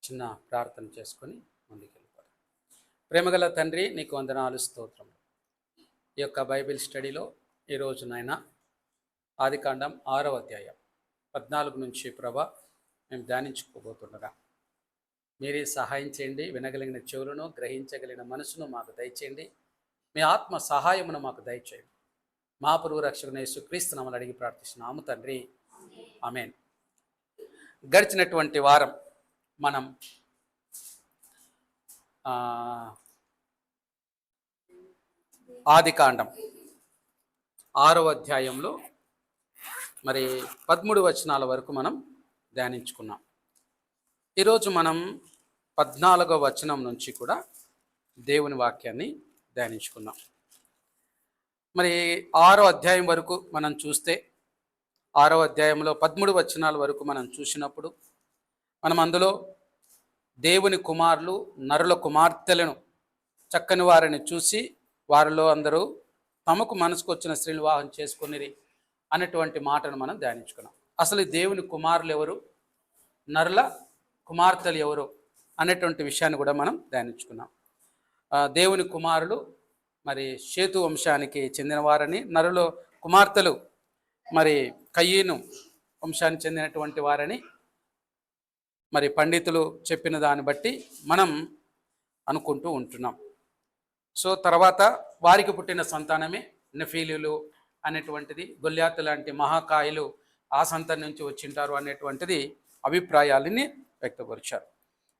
చిన్న ప్రార్థన చేసుకొని ముందుకెళ్ళిపోతాం. ప్రేమగల తండ్రి, నీకు వందనాలు, స్తోత్రం. ఈ యొక్క బైబిల్ స్టడీలో ఈరోజు నాయన ఆదికాండం 6వ అధ్యాయం 14 నుంచి ప్రభా మేము ధ్యానించుకోబోతుండగా మీరే సహాయం చేయండి. వినగలిగిన చెవులను, గ్రహించగలిగిన మనసును మాకు దయచేయండి. మీ ఆత్మ సహాయమును మాకు దయచేయండి. మా ప్రభు రక్షకుని యేసుక్రీస్తు నామమున అడిగి ప్రార్థిస్తున్నాము తండ్రి, ఆమేన్. గడిచినటువంటి వారం మనం ఆదికాండం 6వ అధ్యాయంలో మరి 13 వచనాల వరకు మనం ధ్యానించుకున్నాం. ఈరోజు మనం 14వ వచనం నుంచి కూడా దేవుని వాక్యాన్ని ధ్యానించుకున్నాం. మరి 6వ అధ్యాయం వరకు మనం చూస్తే 6వ అధ్యాయంలో 13 వచనాల వరకు మనం చూసినప్పుడు మనం అందులో దేవుని కుమారులు, నరుల కుమార్తెలను, చక్కని వారిని చూసి వారిలో అందరూ తమకు మనసుకు వచ్చిన స్త్రీలు వివాహం చేసుకునేది అనేటువంటి మాటను మనం ధ్యానించుకున్నాం. అసలు దేవుని కుమారులు ఎవరు, నరుల కుమార్తెలు ఎవరు అనేటువంటి విషయాన్ని కూడా మనం ధ్యానించుకున్నాం. దేవుని కుమారులు మరి షేతు వంశానికి చెందినవారని, నరుల కుమార్తెలు మరి కయ్యను వంశానికి చెందినటువంటి వారని మరి పండితులు చెప్పిన దాన్ని బట్టి మనం అనుకుంటూ ఉంటున్నాం. సో తర్వాత వారికి పుట్టిన సంతానమే నెఫీలీలు అనేటువంటిది, గొల్యాతు లాంటి మహాకాయులు ఆ సంతానం నుంచి వచ్చింటారు అనేటువంటిది అభిప్రాయాలని వ్యక్తపరిచారు.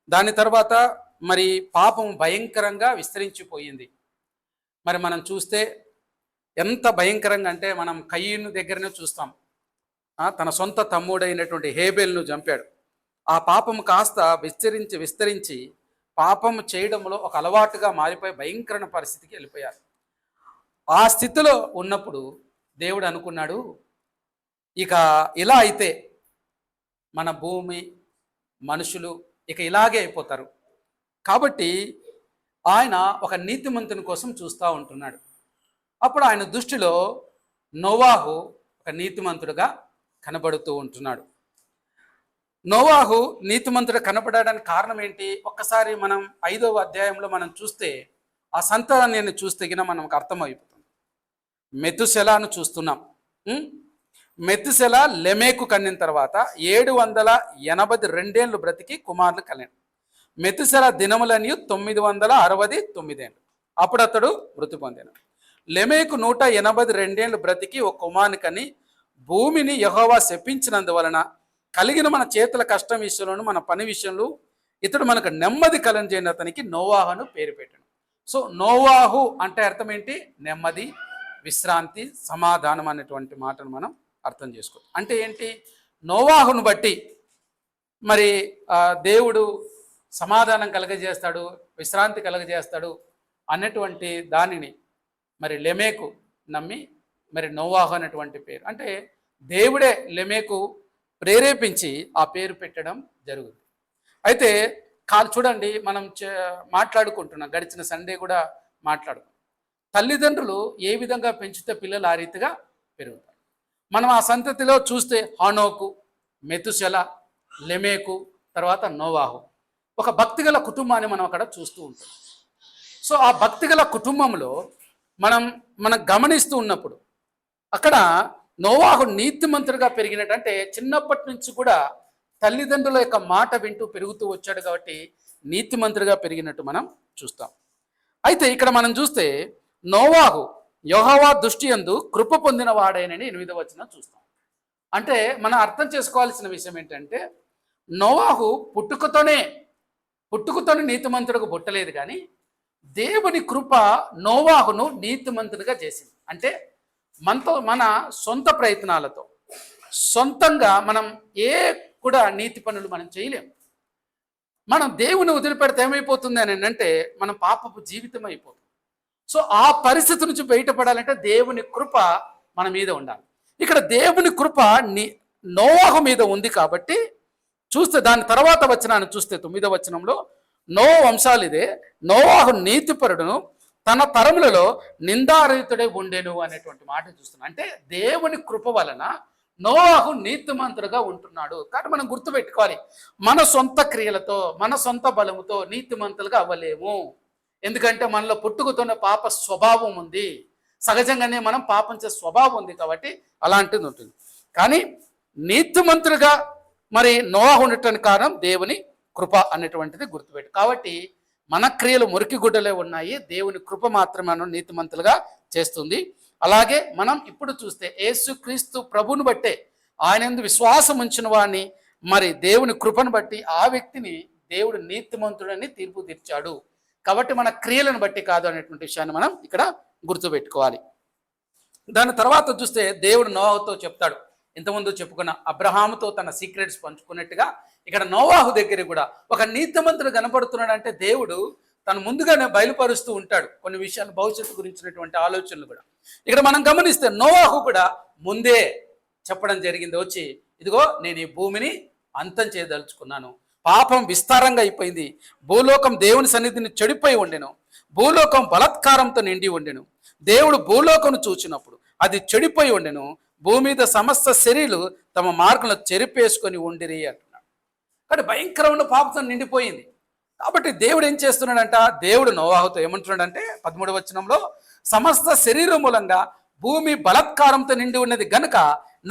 దాని తర్వాత మరి పాపం భయంకరంగా విస్తరించిపోయింది. మరి మనం చూస్తే ఎంత భయంకరంగా అంటే మనం కయ్యను దగ్గరనే చూస్తాం. తన సొంత తమ్ముడైనటువంటి హేబెల్ను చంపాడు. ఆ పాపం కాస్త విస్తరించి పాపం చేయడంలో ఒక అలవాటుగా మారిపోయి భయంకరమైన పరిస్థితికి వెళ్ళిపోయారు. ఆ స్థితిలో ఉన్నప్పుడు దేవుడు అనుకున్నాడు, ఇక ఇలా అయితే మన భూమి, మనుషులు ఇక ఇలాగే అయిపోతారు. కాబట్టి ఆయన ఒక నీతిమంతుని కోసం చూస్తూ ఉంటున్నాడు. అప్పుడు ఆయన దృష్టిలో నోవాహు ఒక నీతిమంతుడుగా కనబడుతూ ఉంటున్నాడు. నోవాహు నీతిమంతుడు కనపడడానికి కారణం ఏంటి? ఒక్కసారి మనం 5వ అధ్యాయంలో మనం చూస్తే ఆ సంతానాన్ని చూస్తే గిన మనకు అర్థమైపోతుంది. మెతుశెలాను చూస్తున్నాం. మెతుశెల లెమేకు కన్నిన తర్వాత 782 ఏళ్ళు బ్రతికి కుమారులు కలిగాడు. మెతుశెల దినములని 969 ఏళ్ళు. అప్పుడు అతడు మృతి పొందాడు. లెమేకు 182 ఏళ్ళు బ్రతికి ఒక కుమారుని కని భూమిని యెహోవా శపించినందువలన కలిగిన మన చేతుల కష్టం విషయంలోను మన పని విషయంలో ఇతడు మనకు నెమ్మది కలుగజేయని అతనికి నోవాహును పేరు పెట్టాడు. సో నోవాహు అంటే అర్థం ఏంటి? నెమ్మది, విశ్రాంతి, సమాధానం అనేటువంటి మాటను మనం అర్థం చేసుకోవాలి. అంటే ఏంటి? నోవాహును బట్టి మరి దేవుడు సమాధానం కలగజేస్తాడు, విశ్రాంతి కలగజేస్తాడు అన్నటువంటి దానిని మరి లెమేకు నమ్మి మరి నోవాహు అనేటువంటి పేరు, అంటే దేవుడే లెమేకు ప్రేరేపించి ఆ పేరు పెట్టడం జరుగుతుంది. అయితే చూడండి, మనం మాట్లాడుకుంటున్నాం, గడిచిన సండే కూడా మాట్లాడుకున్నాం. తల్లిదండ్రులు ఏ విధంగా పెంచితే పిల్లలు ఆ రీతిగా పెరుగుతారు. మనం ఆ సంతతిలో చూస్తే హనోకు, మెతుశెల, లెమేకు, తర్వాత నోవాహు, ఒక భక్తిగల కుటుంబాన్ని మనం అక్కడ చూస్తూ ఉంటాం. సో ఆ భక్తిగల కుటుంబంలో మనం గమనిస్తూ ఉన్నప్పుడు అక్కడ నోవాహు నీతిమంతుడిగా పెరిగినట్టు, అంటే చిన్నప్పటి నుంచి కూడా తల్లిదండ్రుల యొక్క మాట వింటూ పెరుగుతూ వచ్చాడు కాబట్టి నీతిమంతుడిగా పెరిగినట్టు మనం చూస్తాం. అయితే ఇక్కడ మనం చూస్తే నోవాహు యెహోవా దృష్టి యందు కృప పొందిన వాడైనని 8వ వచనం చూస్తాం. అంటే మనం అర్థం చేసుకోవాల్సిన విషయం ఏంటంటే నోవాహు పుట్టుకతోనే నీతిమంతుడిగా పుట్టలేదు, కానీ దేవుని కృప నోవాహును నీతిమంతుడిగా చేసింది. అంటే మన సొంత ప్రయత్నాలతో సొంతంగా మనం కూడా నీతి పనులు మనం చేయలేము. మనం దేవుని వదిలిపెడితే ఏమైపోతుంది అని అంటే మనం పాపపు జీవితం అయిపోతుంది. సో ఆ పరిస్థితి నుంచి బయటపడాలంటే దేవుని కృప మన మీద ఉండాలి. ఇక్కడ దేవుని కృప నోవాహు మీద ఉంది కాబట్టి చూస్తే దాని తర్వాత వచనాన్ని చూస్తే 9వ వచనంలో నోవా వంశాలు ఇదే, నోవాహు నీతిపరుడును తన తరములలో నిందారహితుడే ఉండేను అనేటువంటి మాట చూస్తున్నాం. అంటే దేవుని కృప వలన నోవాహు నీతిమంతుడుగా ఉంటున్నాడు. కాబట్టి మనం గుర్తుపెట్టుకోవాలి, మన సొంత క్రియలతో మన సొంత బలముతో నీతిమంతులుగా అవ్వలేము. ఎందుకంటే మనలో పుట్టుకతోనే పాప స్వభావం ఉంది, సహజంగానే మనం పాపం చేసే స్వభావం ఉంది, కాబట్టి అలాంటిది ఉంటుంది. కానీ నీతిమంతులుగా మరి నోవాహు ఉండటానికి కారణం దేవుని కృప అనేటువంటిది గుర్తుపెట్టు. కాబట్టి మన క్రియలు మురికి గుడ్డలే ఉన్నాయి, దేవుని కృప మాత్రమే మనం నీతిమంతులుగా చేస్తుంది. అలాగే మనం ఇప్పుడు చూస్తే యేసుక్రీస్తు ప్రభుని బట్టే, ఆయన యందు విశ్వాసం ఉంచిన వాడిని మరి దేవుని కృపను బట్టి ఆ వ్యక్తిని దేవుడు నీతిమంతుడని తీర్పు తీర్చాడు. కాబట్టి మన క్రియలను బట్టి కాదు అనేటువంటి విషయాన్ని మనం ఇక్కడ గుర్తుపెట్టుకోవాలి. దాని తర్వాత చూస్తే దేవుడు నోవాహుతో చెప్తాడు, ఇంతకుముందు చెప్పుకున్న అబ్రహాముతో తన సీక్రెట్స్ పంచుకున్నట్టుగా ఇక్కడ నోవాహు దగ్గర కూడా ఒక నీతిమంతుడు కనపడుతున్నాడు. అంటే దేవుడు తను ముందుగానే బయలుపరుస్తూ ఉంటాడు కొన్ని విషయాలు, భవిష్యత్తు గురించినటువంటి ఆలోచనలు కూడా. ఇక్కడ మనం గమనిస్తే నోవాహు కూడా ముందే చెప్పడం జరిగింది, వచ్చి ఇదిగో నేను ఈ భూమిని అంతం చేయదలుచుకున్నాను, పాపం విస్తారంగా అయిపోయింది, భూలోకం దేవుని సన్నిధిని చెడిపోయి ఉండెను, భూలోకం బలాత్కారంతో నిండి ఉండెను, దేవుడు భూలోకను చూచినప్పుడు అది చెడిపోయి ఉండెను, భూమి మీద సమస్త శరీరులు తమ మార్గంలో చెరిపేసుకొని ఉండిరి అంటున్నాడు. కానీ భయంకరమైన పాపంతో నిండిపోయింది. కాబట్టి దేవుడు ఏం చేస్తున్నాడంట, దేవుడు నోవాహుతో ఏమంటున్నాడంటే 13వ వచనంలో, సమస్త శరీరం మూలంగా భూమి బలాత్కారంతో నిండి ఉన్నది గనుక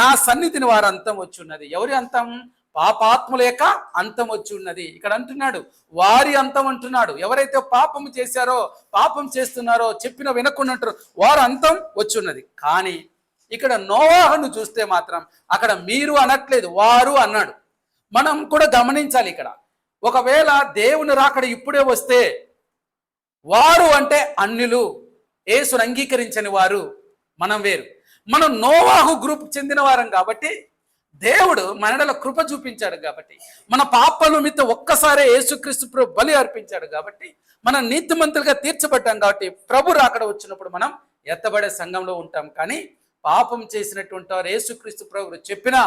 నా సన్నిధిని వారి అంతం వచ్చి ఉన్నది. ఎవరి అంతం? పాపాత్ముల యొక్క అంతం వచ్చి ఉన్నది. ఇక్కడ అంటున్నాడు వారి అంతం అంటున్నాడు. ఎవరైతే పాపం చేశారో, పాపం చేస్తున్నారో, చెప్పిన వినకుండా వారు అంతం వచ్చి ఉన్నది. కానీ ఇక్కడ నోవాహును చూస్తే మాత్రం అక్కడ మీరు అనట్లేదు, వారు అన్నాడు. మనం కూడా గమనించాలి ఇక్కడ, ఒకవేళ దేవుని రాకడ ఇప్పుడే వస్తే వారు అంటే అన్యులు, యేసును అంగీకరించని వారు, మనం వేరు. మనం నోవాహు గ్రూప్ చెందిన వారం కాబట్టి దేవుడు మనలో కృప చూపించాడు, కాబట్టి మన పాపాల నిమిత్తం ఒక్కసారే యేసుక్రీస్తు ప్రభు బలి అర్పించాడు, కాబట్టి మనం నీతిమంతులుగా తీర్చబడ్డాం. కాబట్టి ప్రభు రాకడ వచ్చినప్పుడు మనం ఎత్తబడే సంఘంలో ఉంటాం. కానీ పాపం చేసినటువంటి వారు యేసుక్రీస్తు ప్రభు చెప్పినా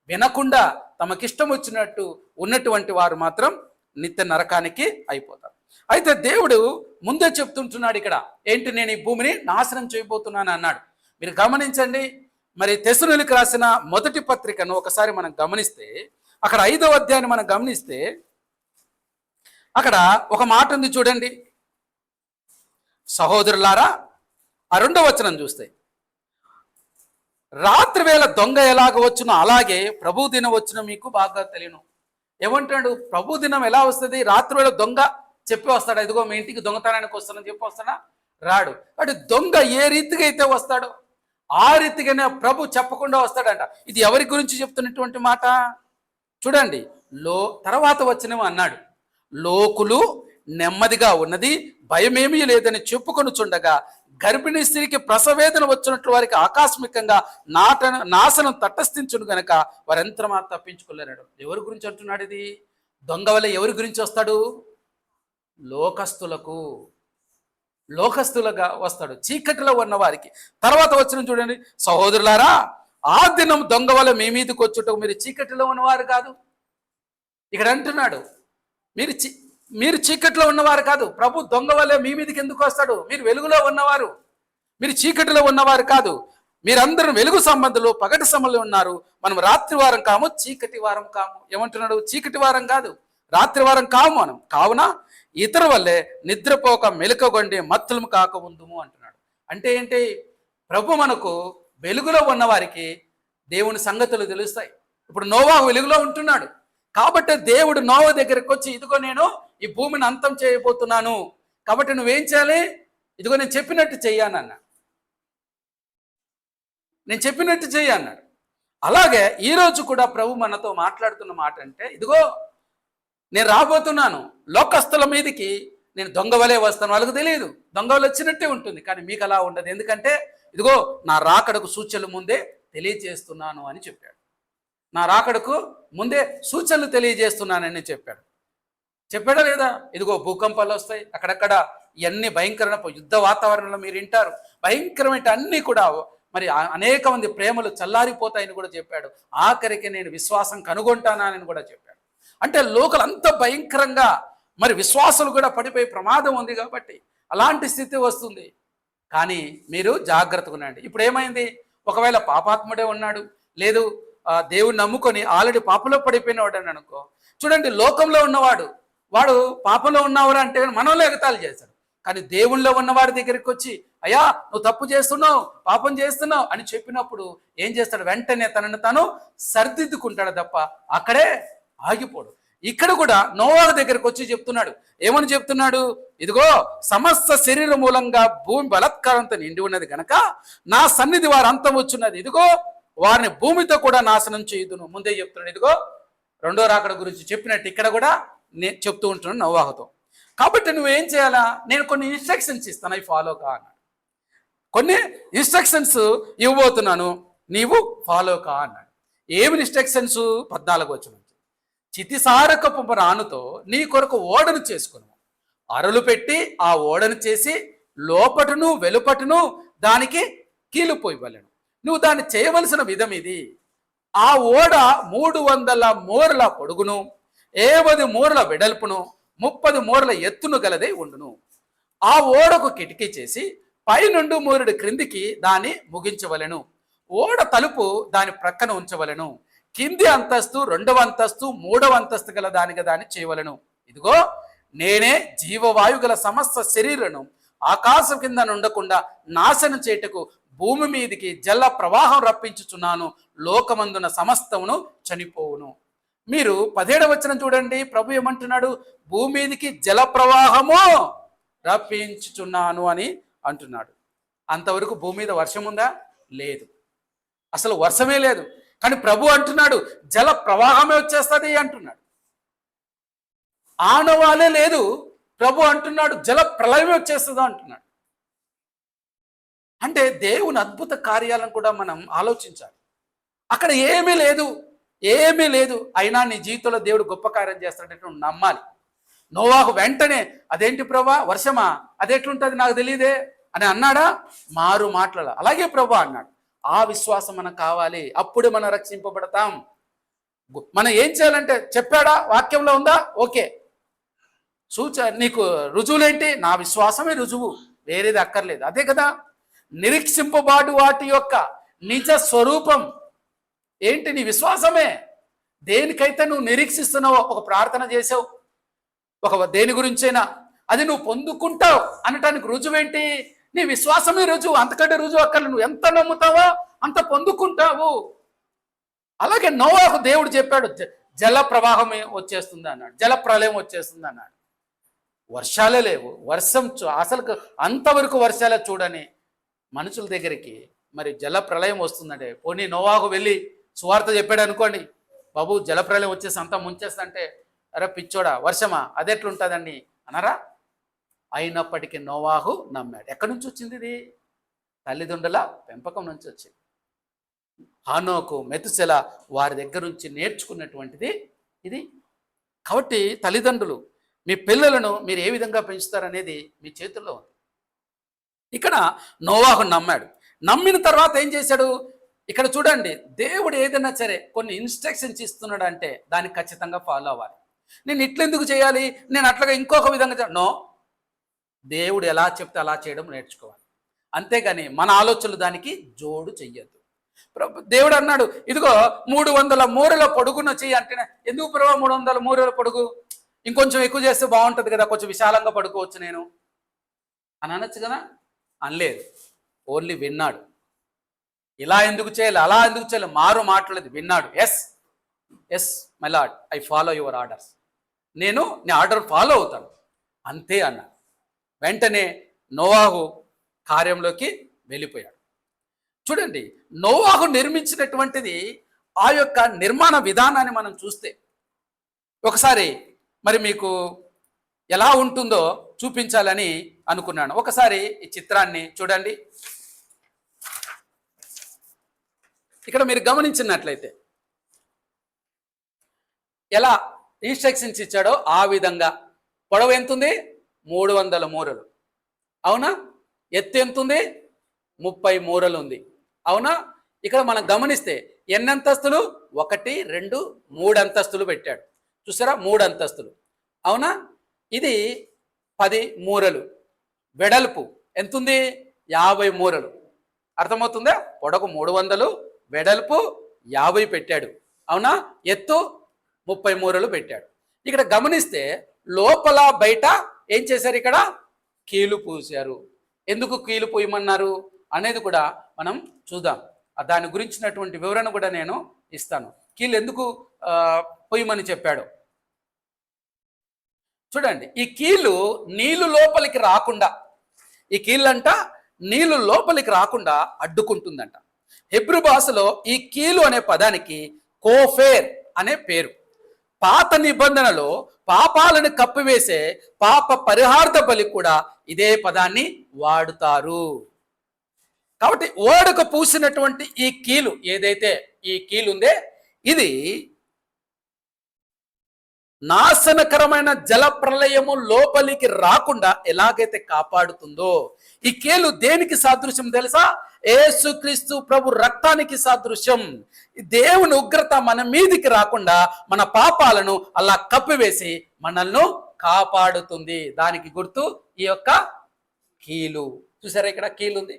వినకుండా తమకిష్టం వచ్చినట్టు ఉన్నటువంటి వారు మాత్రం నిత్య నరకానికి అయిపోతారు. అయితే దేవుడు ముందే చెప్తుంటున్నాడు ఇక్కడ ఏంటి, నేను ఈ భూమిని నాశనం చేయబోతున్నాను అన్నాడు. మీరు గమనించండి, మరి తెస్సలోనికీయులకు రాసిన మొదటి పత్రికను ఒకసారి మనం గమనిస్తే, అక్కడ 5వ అధ్యాయాన్ని మనం గమనిస్తే అక్కడ ఒక మాట ఉంది చూడండి, సహోదరులారా, ఆ 2వ వచనం చూస్తే, రాత్రి వేళ దొంగ ఎలాగ వచ్చునో అలాగే ప్రభు దినం వచ్చిన మీకు బాగా తెలియను. ఏమంటాడు, ప్రభు దినం ఎలా వస్తుంది? రాత్రి వేళ దొంగ చెప్పి వస్తాడా, ఇదిగో మీ ఇంటికి దొంగతనానికి వస్తానని చెప్పి వస్తాడా? రాడు. అంటే దొంగ ఏ రీతిగా అయితే వస్తాడో ఆ రీతిగానే ప్రభు చెప్పకుండా వస్తాడంట. ఇది ఎవరి గురించి చెప్తున్నటువంటి మాట చూడండి. తర్వాత వచ్చినవి అన్నాడు, లోకులు నెమ్మదిగా ఉన్నది, భయమేమీ లేదని చెప్పుకొని చుండగా గర్భిణీ స్త్రీకి ప్రసవేదన వచ్చినట్లు వారికి ఆకస్మికంగా నాశనం తటస్థించును గనక వారెంతమా తప్పించుకోలేరు. ఎవరి గురించి అంటున్నాడు ఇది? దొంగ వల్ల ఎవరి గురించి వస్తాడు? లోకస్తులుగా వస్తాడు, చీకటిలో ఉన్న వారికి. తర్వాత వచ్చిన చూడండి, సహోదరులారా, ఆ దినం దొంగ వల్ల మీ మీదకి వచ్చుట మీరు చీకటిలో ఉన్నవారు కాదు. ఇక్కడ అంటున్నాడు మీరు చీకటిలో ఉన్నవారు కాదు. ప్రభు దొంగ వల్లే మీ మీదకి ఎందుకు వస్తాడు? మీరు వెలుగులో ఉన్నవారు, మీరు చీకటిలో ఉన్నవారు కాదు. మీరందరూ వెలుగు సంబంధులు, పగటి సంబంధులు ఉన్నారు. మనం రాత్రి వారం కాము, చీకటి వారం కాము. ఏమంటున్నాడు? చీకటి వారం కాదు, రాత్రి వారం కాము మనం. కావున ఇతరు వల్లే నిద్రపోక మెలకగొండి మత్తులము కాక ఉందుము అంటున్నాడు. అంటే ఏంటి? ప్రభు మనకు వెలుగులో ఉన్న వారికి దేవుని సంగతులు తెలుస్తాయి. ఇప్పుడు నోవాహు వెలుగులో ఉంటున్నాడు కాబట్టి దేవుడు నోవా దగ్గరికి వచ్చి, ఇదిగో నేను ఈ భూమిని అంతం చేయబోతున్నాను, కాబట్టి నువ్వేం చేయాలి? ఇదిగో నేను చెప్పినట్టు చెయ్యానన్నా, నేను చెప్పినట్టు చెయ్యన్నాడు. అలాగే ఈరోజు కూడా ప్రభు మనతో మాట్లాడుతున్న మాట అంటే, ఇదిగో నేను రాబోతున్నాను, లోకస్తుల మీదకి నేను దొంగ వలే వస్తాను. వాళ్ళకు తెలియదు, దొంగ వలె వచ్చినట్టే ఉంటుంది, కానీ మీకు అలా ఉండదు. ఎందుకంటే ఇదిగో నా రాకడకు సూచనలు ముందే తెలియజేస్తున్నాను అని చెప్పాడు. నా రాకడకు ముందే సూచనలు తెలియజేస్తున్నానని చెప్పాడా లేదా? ఇదిగో భూకంపాలు వస్తాయి, అక్కడక్కడ ఇవన్నీ భయంకరమైన యుద్ధ వాతావరణంలో మీరు వింటారు. భయంకరమైన అన్నీ కూడా మరి అనేక మంది ప్రేమలు చల్లారిపోతాయని కూడా చెప్పాడు. ఆఖరికి నేను విశ్వాసం కనుగొంటానని కూడా చెప్పాడు. అంటే లోకలు అంత భయంకరంగా మరి విశ్వాసాలు కూడా పడిపోయే ప్రమాదం ఉంది. కాబట్టి అలాంటి స్థితి వస్తుంది. కానీ మీరు జాగ్రత్తగా ఉండండి. ఇప్పుడు ఏమైంది? ఒకవేళ పాపాత్ముడే ఉన్నాడు, లేదు దేవుని నమ్ముకొని ఆల్రెడీ పాపంలో పడిపోయినవాడు అని అనుకో, చూడండి లోకంలో ఉన్నవాడు వాడు పాపంలో ఉన్నవారు అంటే మనలో ఎగతాళి చేశాడు. కానీ దేవుళ్ళో ఉన్నవాడి దగ్గరికి వచ్చి అయ్యా నువ్వు తప్పు చేస్తున్నావు, పాపం చేస్తున్నావు అని చెప్పినప్పుడు ఏం చేస్తాడు? వెంటనే తనను తాను సరిదిద్దుకుంటాడు తప్ప అక్కడే ఆగిపోడు. ఇక్కడ కూడా నోవాహు దగ్గరికి వచ్చి చెప్తున్నాడు. ఏమని చెప్తున్నాడు? ఇదిగో సమస్త శరీరం మూలంగా భూమి బలత్కారంతో నిండి ఉన్నది గనక నా సన్నిధి వారు అంతం వచ్చున్నది. ఇదిగో వారిని భూమితో కూడా నాశనం చేయుదును. ముందే చెప్తున్నాడు. ఇదిగో రెండో రాకడ గురించి చెప్పినట్టు ఇక్కడ కూడా నేను చెప్తూ ఉంటున్నాను నోవాహుతో. కాబట్టి నువ్వేం చేయాలా? నేను కొన్ని ఇన్స్ట్రక్షన్స్ ఇస్తాను, అవి ఫాలో కా అన్నాడు. కొన్ని ఇన్స్ట్రక్షన్స్ ఇవ్వబోతున్నాను, నీవు ఫాలో కా అన్నాడు. ఏమి ఇన్స్ట్రక్షన్స్? 14 వచనం. చితిసారకపు రానుతో నీ కొరకు ఓడను చేసుకును, అరలు పెట్టి ఆ ఓడను చేసి లోపటును వెలుపటును దానికి కీలుపోయివలెను. నువ్వు దాన్ని చేయవలసిన విధం ఇది. ఆ ఓడ 300 మూరల పొడుగును, 70 మూరల వెడల్పును, 30 మూరల ఎత్తును గలదై ఉండును. ఆ ఓడకు కిటికీ చేసి పైనుండి మూరుడు క్రిందికి దాన్ని ముగించవలెను. ఓడ తలుపు దాని ప్రక్కన ఉంచవలెను. కింది అంతస్తు, 2వ అంతస్తు, 3వ అంతస్తు గల దానిగా దాన్ని చేయవలను. ఇదిగో నేనే జీవవాయు గల సమస్త శరీరను ఆకాశం కింద ఉండకుండా నాశనం చేయుటకు భూమి మీదికి జల ప్రవాహం రప్పించుచున్నాను. లోకమందున సమస్తమును చనిపోవును. మీరు 17వ వచనం చూడండి. ప్రభు ఏమంటున్నాడు? భూమి మీదికి జల ప్రవాహము రప్పించుచున్నాను అని అంటున్నాడు. అంతవరకు భూమి మీద వర్షం ఉందా? లేదు, అసలు వర్షమే లేదు. కానీ ప్రభు అంటున్నాడు జల ప్రవాహమే వచ్చేస్తుంది అంటున్నాడు. ఆనవాలే లేదు, ప్రభు అంటున్నాడు జల ప్రళయమే వచ్చేస్తుందో అంటున్నాడు. అంటే దేవుని అద్భుత కార్యాలను కూడా మనం ఆలోచించాలి. అక్కడ ఏమీ లేదు, ఏమీ లేదు, అయినా నీ జీవితంలో దేవుడు గొప్ప కార్యం చేస్తాడంటే నువ్వు నమ్మాలి. నోవాహు వెంటనే అదేంటి ప్రభా వర్షమా, అదెట్లుంటుంది నాకు తెలియదే అని అన్నాడా? మారు మాటల అలాగే ప్రభు అన్నాడు. ఆ విశ్వాసం మనకు కావాలి, అప్పుడే మనం రక్షింపబడతాం. మనం ఏం చేయాలంటే చెప్పాడా? వాక్యంలో ఉందా? ఓకే, నీకు రుజువులేంటి? నా విశ్వాసమే రుజువు, వేరేది అక్కర్లేదు. అదే కదా నిరీక్షింపబాటు వాటి యొక్క నిజ స్వరూపం ఏంటి? నీ విశ్వాసమే. దేనికైతే నువ్వు నిరీక్షిస్తున్నావో, ఒక ప్రార్థన చేసావు, ఒక దేని గురించైనా అది నువ్వు పొందుకుంటావు అనటానికి రుజువేంటి? నీ విశ్వాసమే రుజువు, అంతకంటే రుజువు అక్కర్లేదు. నువ్వు ఎంత నమ్ముతావో అంత పొందుకుంటావు. అలాగే నోవాహు దేవుడు చెప్పాడు జల ప్రవాహం వచ్చేస్తుంది అన్నాడు, జల ప్రళయం వచ్చేస్తుంది అన్నాడు. వర్షాలే లేవు, వర్షం అసలు అంతవరకు వర్షాలే చూడని మనుషుల దగ్గరికి మరి జల ప్రళయం వస్తుందంటే, పోనీ నోవాహు వెళ్ళి సువార్త చెప్పాడు అనుకోండి, బాబు జల ప్రళయం వచ్చేసి అంతా ముంచేస్తంటే, అరే పిచ్చోడా వర్షమా అదెట్లుంటుందండి అనరా? అయినప్పటికీ నోవాహు నమ్మాడు. ఎక్కడి నుంచి వచ్చింది ఇది? తల్లిదండ్రుల పెంపకం నుంచి వచ్చింది. హానోకు, మెతుసెల వారి దగ్గర నుంచి నేర్చుకున్నటువంటిది ఇది. కాబట్టి తల్లిదండ్రులు మీ పిల్లలను మీరు ఏ విధంగా పెంచుతారనేది మీ చేతుల్లో ఉంది. ఇక్కడ నోవాహు నమ్మాడు. నమ్మిన తర్వాత ఏం చేశాడు? ఇక్కడ చూడండి, దేవుడు ఏదైనా సరే కొన్ని ఇన్స్ట్రక్షన్స్ ఇస్తున్నాడు అంటే దాన్ని ఖచ్చితంగా ఫాలో అవ్వాలి. నేను ఇట్లెందుకు చేయాలి, నేను అట్లాగా ఇంకొక విధంగా నో, దేవుడు ఎలా చెప్తే అలా చేయడం నేర్చుకోవాలి. అంతేగాని మన ఆలోచనలు దానికి జోడు చెయ్యొద్దు. దేవుడు అన్నాడు ఇదిగో 300 మూరల పొడుగున చెయ్యి అంటే, ఎందుకు ప్రభు 300 మూరల పొడుగు? ఇంకొంచెం ఎక్కువ చేస్తే బాగుంటుంది కదా, కొంచెం విశాలంగా పడుకోవచ్చు నేను అని అనొచ్చు కదా. అనలేదు, ఓన్లీ విన్నాడు. ఇలా ఎందుకు చేయాలి, అలా ఎందుకు చేయాలి, మారు మాట్లాడలేదు, విన్నాడు. Yes yes my lord, I follow your orders, నేను నీ ఆర్డర్ ఫాలో అవుతాను అంతే అన్నాడు. వెంటనే నోవాహు కార్యంలోకి వెళ్ళిపోయాడు. చూడండి, నోవాహు నిర్మించినటువంటిది ఆ యొక్క నిర్మాణ విధానాన్ని మనం చూస్తే ఒకసారి మరి మీకు ఎలా ఉంటుందో చూపించాలని అనుకున్నాను. ఒకసారి ఈ చిత్రాన్ని చూడండి. ఇక్కడ మీరు గమనించినట్లయితే ఎలా ఇన్స్ట్రక్షన్స్ ఇచ్చాడో ఆ విధంగా పొడవు ఎంతుంది? 300 మూరలు. అవునా? ఎత్తు ఎంతుంది? 30 మూరలు ఉంది. అవునా? ఇక్కడ మనం గమనిస్తే ఎన్ని అంతస్తులు? 1, 2, 3 అంతస్తులు పెట్టాడు. చూసారా? 3 అంతస్తులు. అవునా? ఇది 10 మూరలు. వెడల్పు ఎంతుంది? 50 మూరలు. అర్థమవుతుందా? పొడవు 300, వెడల్పు 50 పెట్టాడు. అవునా? ఎత్తు 30 మూరలు పెట్టాడు. ఇక్కడ గమనిస్తే లోపల బయట ఏం చేశారు? ఇక్కడ కీలు పూశారు. ఎందుకు కీలు పూయమన్నారు అనేది కూడా మనం చూద్దాం. దాని గురించినటువంటి వివరణ కూడా నేను ఇస్తాను. కీలు ఎందుకు పూయమని చెప్పాడు చూడండి. ఈ కీలు నీళ్లు లోపలికి రాకుండా, ఈ కీళ్ళంట నీళ్లు లోపలికి రాకుండా అడ్డుకుంటుందంట. హెబ్రూ భాషలో ఈ కీలు అనే పదానికి కోఫేర్ అనే పేరు. పాత నిబంధనలో పాపాలను కప్పివేసే పాప పరిహార్థ బలి కూడా ఇదే పదాన్ని వాడుతారు. కాబట్టి ఓడకు పూసినటువంటి ఈ కీలు, ఏదైతే ఈ కీలు ఉందే, ఇది నాశనకరమైన జల ప్రళయము లోపలికి రాకుండా ఎలాగైతే కాపాడుతుందో, ఈ కీలు దేనికి సాదృశ్యం తెలుసా? యేసుక్రీస్తు ప్రభు రక్తానికి సాదృశ్యం. దేవుని ఉగ్రత మన మీదికి రాకుండా మన పాపాలను అలా కప్పివేసి మనల్ని కాపాడుతుంది. దానికి గుర్తు ఈ యొక్క కీలు. చూసారా, ఇక్కడ కీలు ఉంది.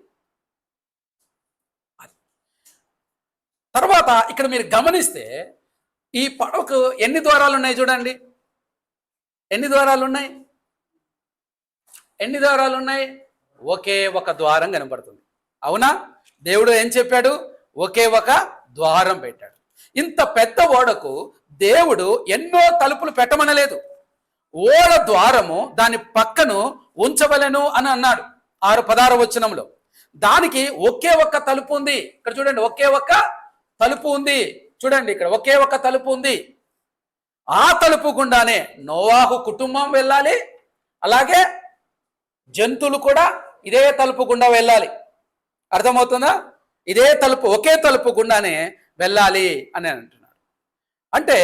తర్వాత ఇక్కడ మీరు గమనిస్తే ఈ పడవకు ఎన్ని ద్వారాలు ఉన్నాయి చూడండి. ఎన్ని ద్వారాలు ఉన్నాయి? ఎన్ని ద్వారాలు ఉన్నాయి? ఒకే ఒక ద్వారం కనబడుతుంది. అవునా? దేవుడు ఏం చెప్పాడు? ఒకే ఒక ద్వారం పెట్టాడు. ఇంత పెద్ద ఓడకు దేవుడు ఎన్నో తలుపులు పెట్టమనలేదు. ఓడ ద్వారము దాని పక్కను ఉంచవలెను అని అన్నాడు 6:16 వచనంలో. దానికి ఒకే ఒక్క తలుపు ఉంది. ఇక్కడ చూడండి, ఒకే ఒక్క తలుపు ఉంది. చూడండి, ఇక్కడ ఒకే ఒక తలుపు ఉంది. ఆ తలుపు గుండానే నోవాహు కుటుంబం వెళ్ళాలి, అలాగే జంతువులు కూడా ఇదే తలుపు గుండా వెళ్ళాలి. అర్థమవుతుందా? ఇదే తలుపు, ఒకే తలుపు గుండానే వెళ్ళాలి అని అంటున్నాడు. అంటే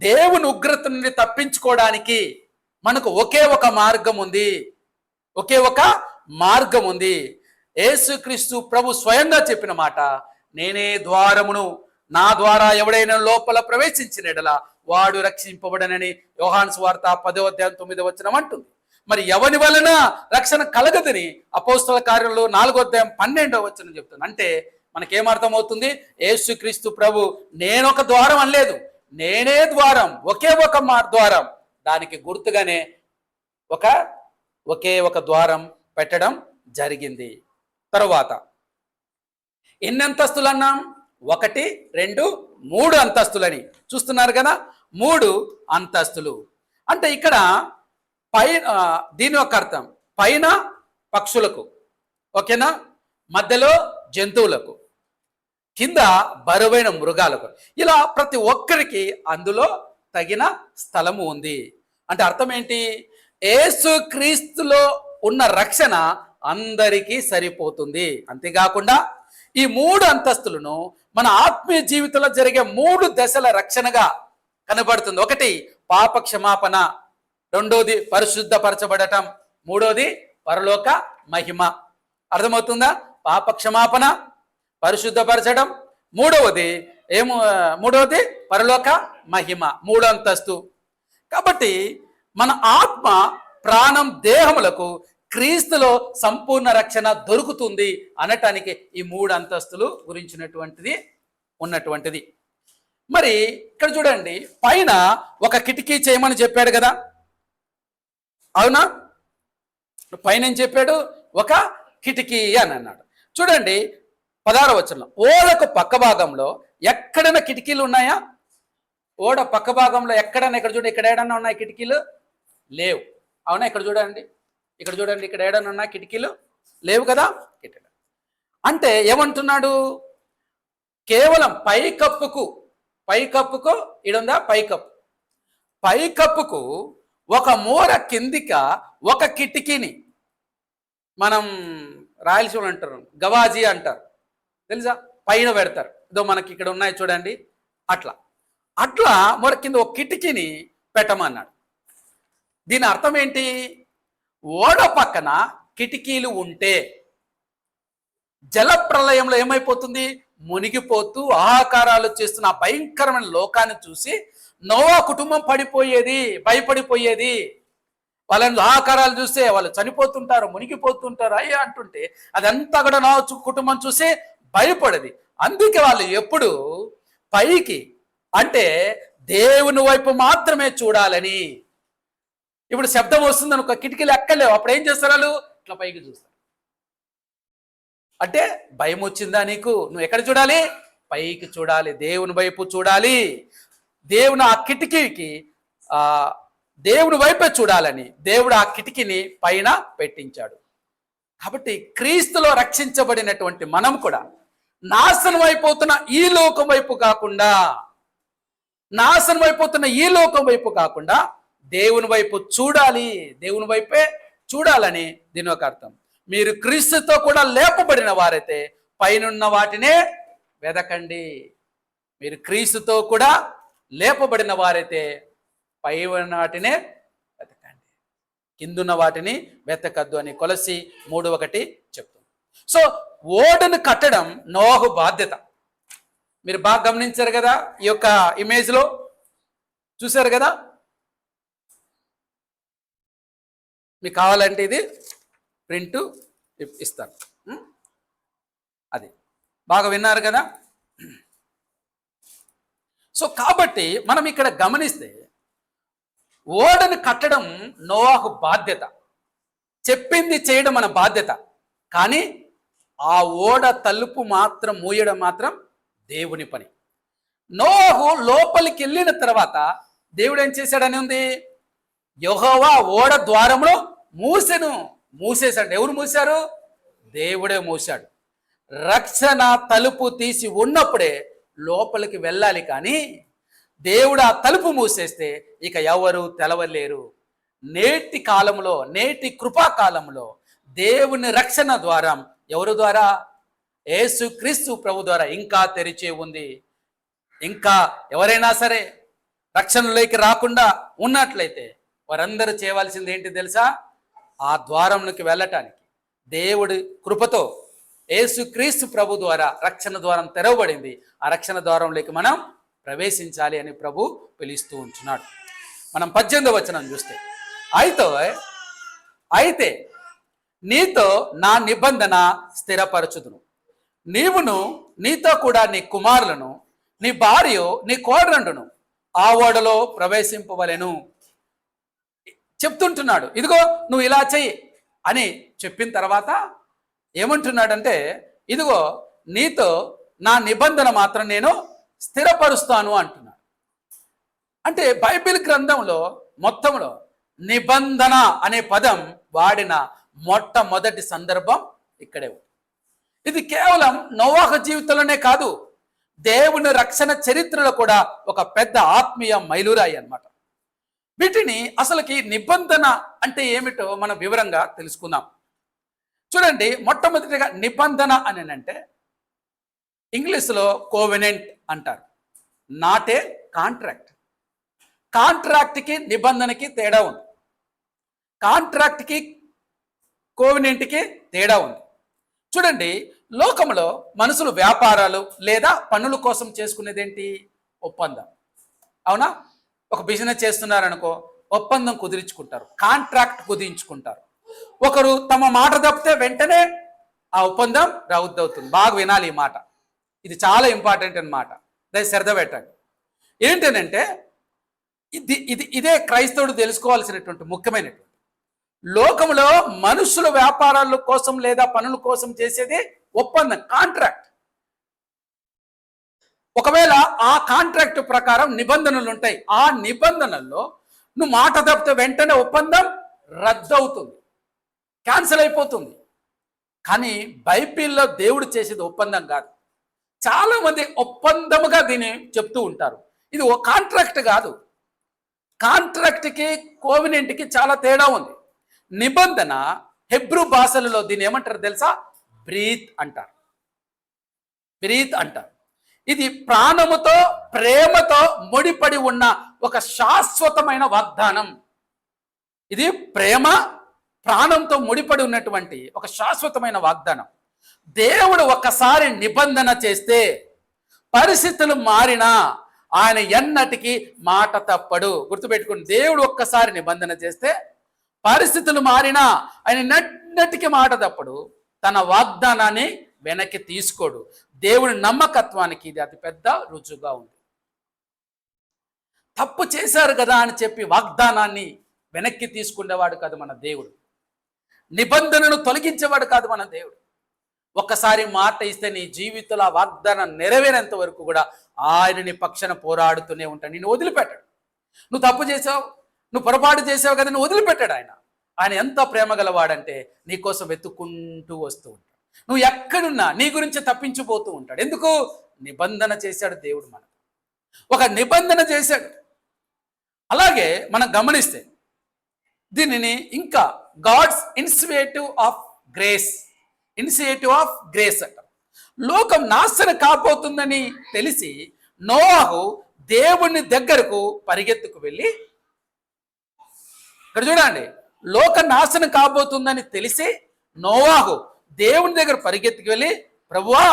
దేవుని ఉగ్రత నుండి తప్పించుకోవడానికి మనకు ఒకే ఒక మార్గం ఉంది. ఒకే ఒక మార్గం ఉంది. యేసుక్రీస్తు ప్రభు స్వయంగా చెప్పిన మాట, నేనే ద్వారమును, నా ద్వారా ఎవడైనా లోపల ప్రవేశించిన ఎడల వాడు రక్షింపబడనని యోహాను సువార్త 10వ అధ్యాయం 9వ వచనం అంటుంది. మరి ఎవని వలన రక్షణ కలగదని అపోస్తల కార్యంలో 4వ అధ్యాయం 12వ వచనం చెప్తుంది. అంటే మనకేమర్థమవుతుంది? యేసుక్రీస్తు ప్రభు నేనొక ద్వారం అనలేదు, నేనే ద్వారం, ఒకే ఒక ద్వారం. దానికి గుర్తుగానే ఒకే ఒక ద్వారం పెట్టడం జరిగింది. తరువాత ఎన్ని అంతస్తులు అన్నాం? 1, 2, 3 అంతస్తులని చూస్తున్నారు కదా. 3 అంతస్తులు అంటే ఇక్కడ దీని ఒక అర్థం పైన పక్షులకు, ఓకేనా, మధ్యలో జంతువులకు, కింద బరువైన మృగాలకు, ఇలా ప్రతి ఒక్కరికి అందులో తగిన స్థలము ఉంది. అంటే అర్థం ఏంటి? యేసుక్రీస్తులో ఉన్న రక్షణ అందరికీ సరిపోతుంది. అంతేకాకుండా ఈ 3 అంతస్తులను మన ఆత్మీయ జీవితంలో జరిగే 3 దశల రక్షణగా కనబడుతుంది. 1 పాప క్షమాపణ, 2ది పరిశుద్ధపరచబడటం, 3ది పరలోక మహిమ. అర్థమవుతుందా? పాప క్షమాపణ, పరిశుద్ధపరచడం, 3వది పరలోక మహిమ, 3 అంతస్తు. కాబట్టి మన ఆత్మ, ప్రాణం, దేహములకు క్రీస్తులో సంపూర్ణ రక్షణ దొరుకుతుంది అనటానికి ఈ 3 అంతస్తులు గురించినటువంటిది ఉన్నటువంటిది. మరి ఇక్కడ చూడండి, పైన ఒక కిటికీ చేయమని చెప్పాడు కదా, అవునా? పైన ఏం చెప్పాడు? ఒక కిటికీ అని అన్నాడు. చూడండి 16వ వచనంలో, ఓడకు పక్క భాగంలో ఎక్కడైనా కిటికీలు ఉన్నాయా? ఓడ పక్క భాగంలో ఎక్కడైనా, ఇక్కడ చూడండి, ఇక్కడ ఏడన్నా ఉన్నాయి కిటికీలు? లేవు. అవునా? ఇక్కడ చూడండి, ఇక్కడ ఏడన్నా ఉన్నాయి కిటికీలు? లేవు కదా. అంటే ఏమంటున్నాడు? కేవలం పైకప్పుకు ఇడుందా, పైకప్పుకు ఒక మూర కిందిక ఒక కిటికీని, మనం రాయలసీమలో అంటారు గవాజీ అంటారు, తెలుసా? పైన పెడతారు. ఇదో మనకి ఇక్కడ ఉన్నాయి చూడండి, అట్లా మూర కింద ఒక కిటికీని పెట్టమన్నాడు. దీని అర్థం ఏంటి? ఓడ పక్కన కిటికీలు ఉంటే జల ప్రళయంలో ఏమైపోతుంది? మునిగిపోతూ ఆహాకారాలు చేస్తున్న ఆ భయంకరమైన లోకాన్ని చూసి నోవా కుటుంబం భయపడిపోయేది. వాళ్ళని ఆహాకారాలు చూస్తే వాళ్ళు చనిపోతుంటారు, మునిగిపోతుంటారు అయ్యా అంటుంటే అదంతా కూడా నోవా కుటుంబం చూసి భయపడేది. అందుకే వాళ్ళు ఎప్పుడు పైకి అంటే దేవుని వైపు మాత్రమే చూడాలని. ఇప్పుడు శబ్దం వస్తుంది అనుకో, కిటికీలు ఎక్కలేవు, అప్పుడు ఏం చేస్తారు వాళ్ళు? ఇట్లా పైకి చూస్తారు. అంటే భయం వచ్చిందా నీకు? నువ్వు ఎక్కడ చూడాలి? పైకి చూడాలి, దేవుని వైపు చూడాలి. దేవుని ఆ కిటికీకి దేవుని వైపే చూడాలని దేవుడు ఆ కిటికీని పైన పెట్టించాడు. కాబట్టి క్రీస్తులో రక్షించబడినటువంటి మనం కూడా నాశనం అయిపోతున్న ఈ లోకం వైపు కాకుండా, దేవుని వైపు చూడాలి, దేవుని వైపే చూడాలని దీని ఒక అర్థం. మీరు క్రీస్తుతో కూడా లేపబడిన వారైతే పైనున్న వాటినే వెదకండి. మీరు క్రీస్తుతో కూడా లేపబడిన వారైతే పైన వాటినే వెతకండి, కిందున్న వాటిని వెతకద్దు అని కొలసి 3:1 చెప్తుంది. సో ఓడను కట్టడం నోహు బాధ్యత. మీరు బాగా గమనించారు కదా, ఈ యొక్క ఇమేజ్లో చూశారు కదా. మీకు కావాలంటే ఇది ప్రింట్ ఇస్తాను. అది బాగా విన్నారు కదా. సో కాబట్టి మనం ఇక్కడ గమనిస్తే ఓడను కట్టడం నోవాహు బాధ్యత, చెప్పింది చేయడం మన బాధ్యత. కానీ ఆ ఓడ తలుపు మాత్రం మూయడం మాత్రం దేవుని పని. నోవాహు లోపలికి వెళ్ళిన తర్వాత దేవుడు ఏం చేశాడని ఉంది? యెహోవా ఓడ ద్వారమును మూసేశాడు. ఎవరు మూశారు? దేవుడే మూశాడు. రక్షణ తలుపు తీసి ఉన్నప్పుడే లోపలికి వెళ్ళాలి, కానీ దేవుడు ఆ తలుపు మూసేస్తే ఇక ఎవరు తెలవలేరు. నేటి కాలంలో, నేటి కృపాకాలంలో దేవుని రక్షణ ద్వారం ఎవరు ద్వారా? యేసు క్రీస్తు ప్రభు ద్వారా ఇంకా తెరిచే ఉంది. ఇంకా ఎవరైనా సరే రక్షణలోకి రాకుండా ఉన్నట్లయితే వారందరూ చేయవలసింది ఏంటి తెలుసా? ఆ ద్వారంలోకి వెళ్ళటానికి దేవుడి కృపతో యేసు క్రీస్తు ప్రభు ద్వారా రక్షణ ద్వారం తెరవబడింది. ఆ రక్షణ ద్వారంలోకి మనం ప్రవేశించాలి అని ప్రభు పిలుస్తూ ఉంటున్నాడు. మనం 18వ వచనం చూస్తే, అయితే నీతో నా నిబంధన స్థిరపరచుదును, నీవును నీతో కూడా నీ కుమారులను, నీ భార్య, నీ కోడరండును ఆ ఓడలో ప్రవేశింపవలెను చెప్తుంటున్నాడు. ఇదిగో నువ్వు ఇలా చెయ్యి అని చెప్పిన తర్వాత ఏమంటున్నాడంటే, ఇదిగో నీతో నా నిబంధన మాత్రం నేను స్థిరపరుస్తాను అంటున్నాడు. అంటే బైబిల్ గ్రంథంలో మొత్తంలో నిబంధన అనే పదం వాడిన మొట్టమొదటి సందర్భం ఇక్కడే ఉంది. ఇది కేవలం నోవాహు జీవితంలోనే కాదు, దేవుని రక్షణ చరిత్రలో కూడా ఒక పెద్ద ఆత్మీయ మైలురాయి అన్నమాట. వీటిని అసలుకి నిబంధన అంటే ఏమిటో మనం వివరంగా తెలుసుకుందాం. చూడండి, మొట్టమొదటిగా నిబంధన అని అంటే ఇంగ్లీష్లో కోవెనెంట్ అంటారు, నాట్ ఏ కాంట్రాక్ట్. కాంట్రాక్ట్కి నిబంధనకి తేడా ఉంది, కాంట్రాక్ట్కి కోవెనెంట్కి తేడా ఉంది. చూడండి, లోకంలో మనుషులు వ్యాపారాలు లేదా పనుల కోసం చేసుకునేది ఏంటి? ఒప్పందం. అవునా? ఒక బిజినెస్ చేస్తున్నారనుకో, ఒప్పందం కుదిరించుకుంటారు, కాంట్రాక్ట్ కుదిరించుకుంటారు. ఒకరు తమ మాట తప్పితే వెంటనే ఆ ఒప్పందం రద్దవుతుంది. బాగా వినాలి ఈ మాట, ఇది చాలా ఇంపార్టెంట్ అన్నమాట. దాన్ని శ్రద్ధ పెట్టండి. ఏంటనంటే ఇదే క్రైస్తవుడు తెలుసుకోవాల్సినటువంటి ముఖ్యమైనటువంటి. లోకంలో మనుషుల వ్యాపారాల కోసం లేదా పనుల కోసం చేసేది ఒప్పందం, కాంట్రాక్ట్. ఒకవేళ ఆ కాంట్రాక్ట్ ప్రకారం నిబంధనలు ఉంటాయి, ఆ నిబంధనల్లో నువ్వు మాట తప్పితే వెంటనే ఒప్పందం రద్దవుతుంది, క్యాన్సిల్ అయిపోతుంది. కానీ బైబిల్లో దేవుడు చేసేది ఒప్పందం కాదు. చాలా మంది ఒప్పందముగా దీన్ని చెప్తూ ఉంటారు. ఇది ఓ కాంట్రాక్ట్ కాదు. కాంట్రాక్ట్కి కోవెనెంట్కి చాలా తేడా ఉంది. నిబంధన హెబ్రూ భాషలలో దీన్ని ఏమంటారు తెలుసా? బ్రీత్ అంటారు, బ్రీత్ అంటారు. ఇది ప్రాణముతో ప్రేమతో ముడిపడి ఉన్న ఒక శాశ్వతమైన వాగ్దానం. ఇది ప్రేమ ప్రాణంతో ముడిపడి ఉన్నటువంటి ఒక శాశ్వతమైన వాగ్దానం. దేవుడు ఒక్కసారి నిబంధన చేస్తే పరిస్థితులు మారినా ఆయన ఎన్నటికీ మాట తప్పడు. గుర్తుపెట్టుకోండి, దేవుడు ఒక్కసారి నిబంధన చేస్తే పరిస్థితులు మారినా ఆయన ఎన్నటికీ మాట తప్పడు. తన వాగ్దానాన్ని వెనక్కి తీసుకోడు. దేవుని నమ్మకత్వానికి ఇది అతిపెద్ద రుజువుగా ఉంది. తప్పు చేశారు కదా అని చెప్పి వాగ్దానాన్ని వెనక్కి తీసుకునేవాడు కాదు మన దేవుడు. నిబంధనను తొలగించేవాడు కాదు మన దేవుడు. ఒక్కసారి మాట ఇస్తే నీ జీవితంలో ఆ వాగ్దానం నెరవేరేంత వరకు కూడా ఆయన నీ పక్షాన పోరాడుతూనే ఉంటాడు. నిన్ను వదిలిపెట్టాడు. నువ్వు తప్పు చేసావు, నువ్వు పొరపాటు చేసావు కదా, నువ్వు వదిలిపెట్టాడు ఆయన. ఆయన ఎంత ప్రేమ గలవాడంటే నీకోసం వెతుక్కుంటూ వస్తూ ఉంటాడు. నువ్వు ఎక్కడున్నా నీ గురించి తప్పించిపోతూ ఉంటాడు. ఎందుకు? నిబంధన చేశాడు దేవుడు మనకు, ఒక నిబంధన చేశాడు. అలాగే మనం గమనిస్తే దీనిని ఇంకా గాడ్స్ ఇనిషియేటివ్ ఆఫ్ గ్రేస్ అంటారు. లోకం నాశనం కాబోతుందని తెలిసి నోవాహు దేవుని దగ్గరకు పరిగెత్తుకు వెళ్ళి, ఇక్కడ చూడండి, లోక నాశనం కాబోతుందని తెలిసి నోవాహు దేవుని దగ్గర పరిగెత్తుకు వెళ్ళి, ప్రభువా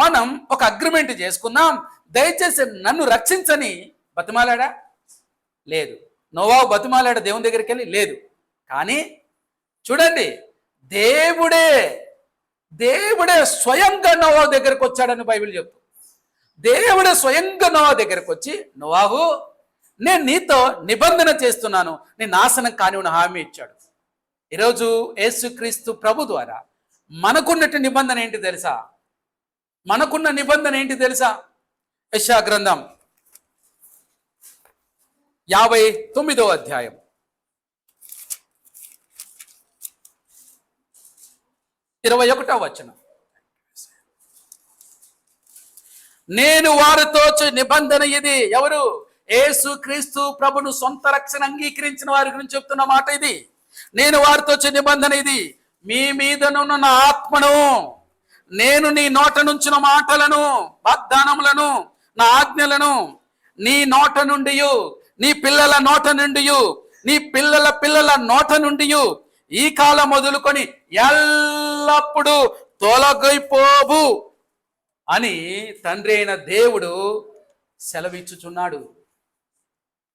మనం ఒక అగ్రిమెంట్ చేసుకుందాం, దయచేసి నన్ను రక్షించని బతిమాలాడా? లేదు. నోవాహు బతిమాలాడా దేవుని దగ్గరికి వెళ్ళి? లేదు. కానీ చూడండి, దేవుడే స్వయంగా నోవాహు దగ్గరకు వచ్చాడని బైబిల్ చెప్తుంది. దేవుడే స్వయంగా నోవాహు దగ్గరకు వచ్చి, నోవాహు నేను నీతో నిబంధన చేస్తున్నాను, నీ నాశనం కానివ్వని హామీ ఇచ్చాడు. ఈరోజు యేసుక్రీస్తు ప్రభు ద్వారా మనకున్నట్టు నిబంధన ఏంటి తెలుసా? మనకున్న నిబంధన ఏంటి తెలుసా? యెషయా గ్రంథం 59వ అధ్యాయం 21వ వచనం. నేను వారితో నిబంధన ఇది. ఎవరు? యేసుక్రీస్తు ప్రభును సొంత రక్షణ అంగీకరించిన వారి గురించి చెప్తున్న మాట ఇది. నేను వారితో నిబంధన ఇది, మీ మీదనున్న నా ఆత్మను, నేను నీ నోట నుంచిన మాటలను, వాగ్దానములను, నా ఆజ్ఞలను నీ నోట నుండి, నీ పిల్లల నోట నుండి, నీ పిల్లల పిల్లల నోట నుండి ఈ కాలం మొదలుకొని ఎల్లప్పుడూ తొలగైపోవు అని తండ్రి అయిన దేవుడు సెలవిచ్చుచున్నాడు.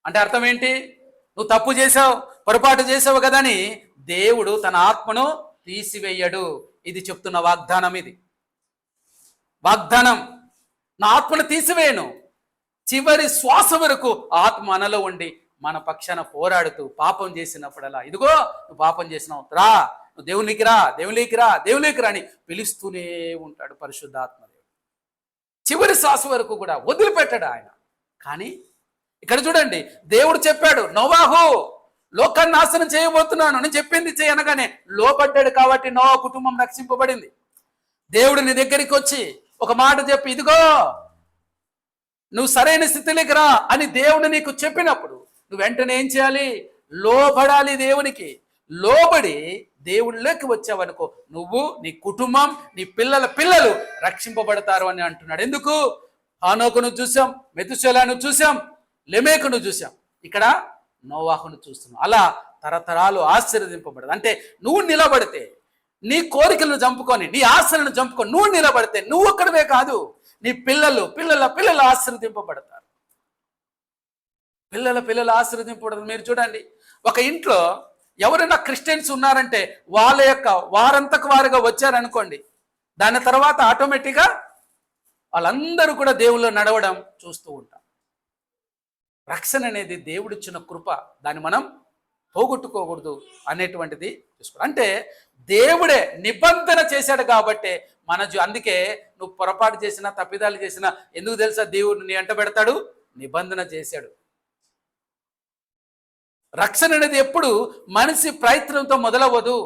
అంటే అర్థం ఏంటి? నువ్వు తప్పు చేసావు, పొరపాటు చేసావు కదని దేవుడు తన ఆత్మను తీసివేయడు. ఇది చెప్తున్న వాగ్దానం. ఇది వాగ్దానం. నా ఆత్మను తీసివేయను. చివరి శ్వాస వరకు ఆత్మ మనలో ఉండి మన పక్షాన పోరాడుతూ పాపం చేసినప్పుడల్లా, ఇదిగో నువ్వు పాపం చేసినావు, రా, నువ్వు దేవునికి రా, దేవునికి రా, దేవునికి రా అని పిలుస్తూనే ఉంటాడు పరిశుద్ధాత్మదేవుడు. చివరి శ్వాస వరకు కూడా వదిలిపెట్టాడు ఆయన. కానీ ఇక్కడ చూడండి, దేవుడు చెప్పాడు, నోవాహు లోకాన్ని నాశనం చేయబోతున్నాను, నేను చెప్పింది చేయనగానే లోబడ్డాడు. కాబట్టి నోవా కుటుంబం రక్షింపబడింది. దేవుడు నీ దగ్గరికి వచ్చి ఒక మాట చెప్పి, ఇదిగో నువ్వు సరైన స్థితిలోకి రా అని దేవుడు నీకు చెప్పినప్పుడు నువ్వు వెంటనే ఏం చేయాలి? లోబడాలి దేవునికి. లోబడి దేవుళ్ళకి వచ్చావనుకో, నువ్వు, నీ కుటుంబం, నీ పిల్లలు రక్షింపబడతారు అని అంటున్నాడు. ఎందుకు? హానోకును చూసాం, మెతుషెలను చూసాం, లెమేకును చూసాం, ఇక్కడ నోవాహును చూస్తున్నాం. అలా తరతరాలు ఆశీర్వదింపబడదు. అంటే నువ్వు నిలబడితే, నీ కోరికలను చంపుకొని, నీ ఆశలను చంపుకొని నువ్వు నిలబడితే, నువ్వు ఒక్కడవే కాదు, నీ పిల్లలు ఆశీర్వదింపబడతారు. పిల్లలు ఆశీర్వదింపబడతారు. మీరు చూడండి, ఒక ఇంట్లో ఎవరైనా క్రిస్టియన్స్ ఉన్నారంటే వాళ్ళ యొక్క వారంతకు వారుగా వచ్చారనుకోండి, దాని తర్వాత ఆటోమేటిక్గా వాళ్ళందరూ కూడా దేవుళ్ళు నడవడం చూస్తూ ఉంటాం. రక్షణ అనేది దేవుడిచ్చిన కృప, దాన్ని మనం పోగొట్టుకోకూడదు అనేటువంటిది చూసుకో. అంటే దేవుడే నిబంధన చేశాడు కాబట్టి అందుకే నువ్వు పొరపాటు చేసినా, తప్పిదాలు చేసినా, ఎందుకు తెలుసా? దేవుడు నీ అంట పెడతాడు, నిబంధన చేశాడు. రక్షణ అనేది ఎప్పుడు మనిషి ప్రయత్నంతో మొదలవ్వదు.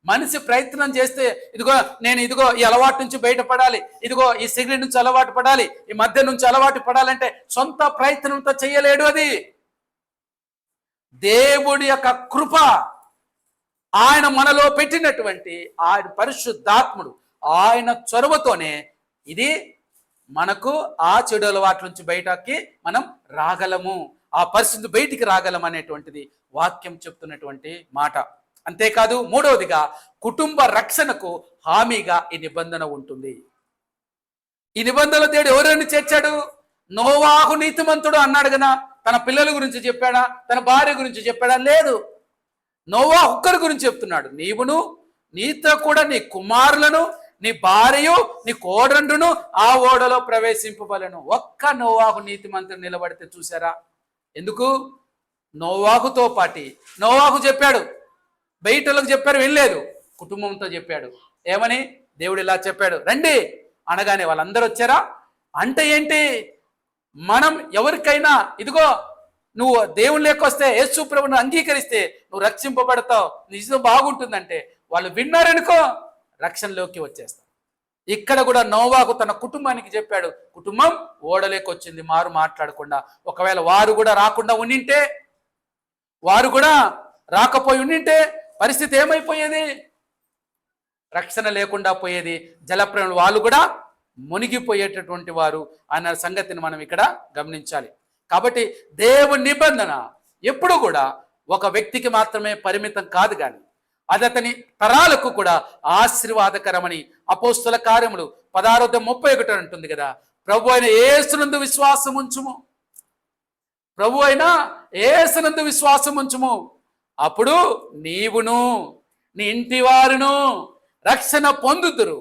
మనిషి ప్రయత్నం చేస్తే, ఇదిగో ఈ అలవాటు నుంచి బయటపడాలి, ఇదిగో ఈ సిగరెట్ నుంచి అలవాటు పడాలి, ఈ మద్యం నుంచి అలవాటు పడాలంటే సొంత ప్రయత్నంతో చెయ్యలేడు. అది దేవుడి యొక్క కృప, ఆయన మనలో పెట్టినటువంటి ఆయన పరిశుద్ధాత్ముడు, ఆయన చొరవతోనే ఇది మనకు ఆ చెడు అలవాట్ల నుంచి బయటకి మనం రాగలము, ఆ పరిస్థితి బయటికి రాగలం అనేటువంటిది వాక్యం చెప్తున్నటువంటి మాట. అంతేకాదు, మూడవదిగా కుటుంబ రక్షణకు హామీగా ఈ నిబంధన ఉంటుంది. ఈ నిబంధనలో దేవుడు ఎవరిని చేర్చాడు? నోవాహు నీతిమంతుడు అన్నాడు కదా. తన పిల్లల గురించి చెప్పాడా? తన భార్య గురించి చెప్పాడా? లేదు. నోవాహు ఒక్కరి గురించి చెప్తున్నాడు. నీవును, నీతో కూడా నీ కుమారులను, నీ భార్యయు నీ కోడండును ఆ ఓడలో ప్రవేశింపబలను. ఒక్క నోవాహు నీతిమంతుడు నిలబడితే చూసారా? ఎందుకు? నోవాహుతో పాటి నోవాహు చెప్పాడు, బయటలకు చెప్పారు, వెళ్ళలేదు, కుటుంబంతో చెప్పాడు. ఏమని? దేవుడు ఇలా చెప్పాడు, రండి అనగానే వాళ్ళందరూ వచ్చారా? అంటే ఏంటి? మనం ఎవరికైనా ఇదిగో నువ్వు దేవుని లేకొస్తే, యేసు ప్రభువును అంగీకరిస్తే నువ్వు రక్షింపబడతావు, నిజం బాగుంటుందంటే వాళ్ళు విన్నారనుకో రక్షణలోకి వచ్చేస్తారు. ఇక్కడ కూడా నోవాహు తన కుటుంబానికి చెప్పాడు, కుటుంబం ఓడలేకొచ్చింది మారు మాట్లాడకుండా. ఒకవేళ వారు కూడా రాకుండా ఉండింటే, వారు కూడా రాకపోయి ఉండింటే పరిస్థితి ఏమైపోయేది? రక్షణ లేకుండా పోయేది. జలప్రయాణం వాళ్ళు కూడా మునిగిపోయేటటువంటి వారు అన్న సంగతిని మనం ఇక్కడ గమనించాలి. కాబట్టి దేవుని నిబంధన ఎప్పుడు కూడా ఒక వ్యక్తికి మాత్రమే పరిమితం కాదు, కానీ అది అతని తరాలకు కూడా ఆశీర్వాదకరమని అపోస్తుల కార్యములు 16:31 అంటుంది కదా, ప్రభు అయిన యేసునందు విశ్వాసం ఉంచుము, ప్రభు అయిన యేసునందు విశ్వాసం ఉంచుము, అప్పుడు నీవును నీ ఇంటి వారును రక్షణ పొందుదురు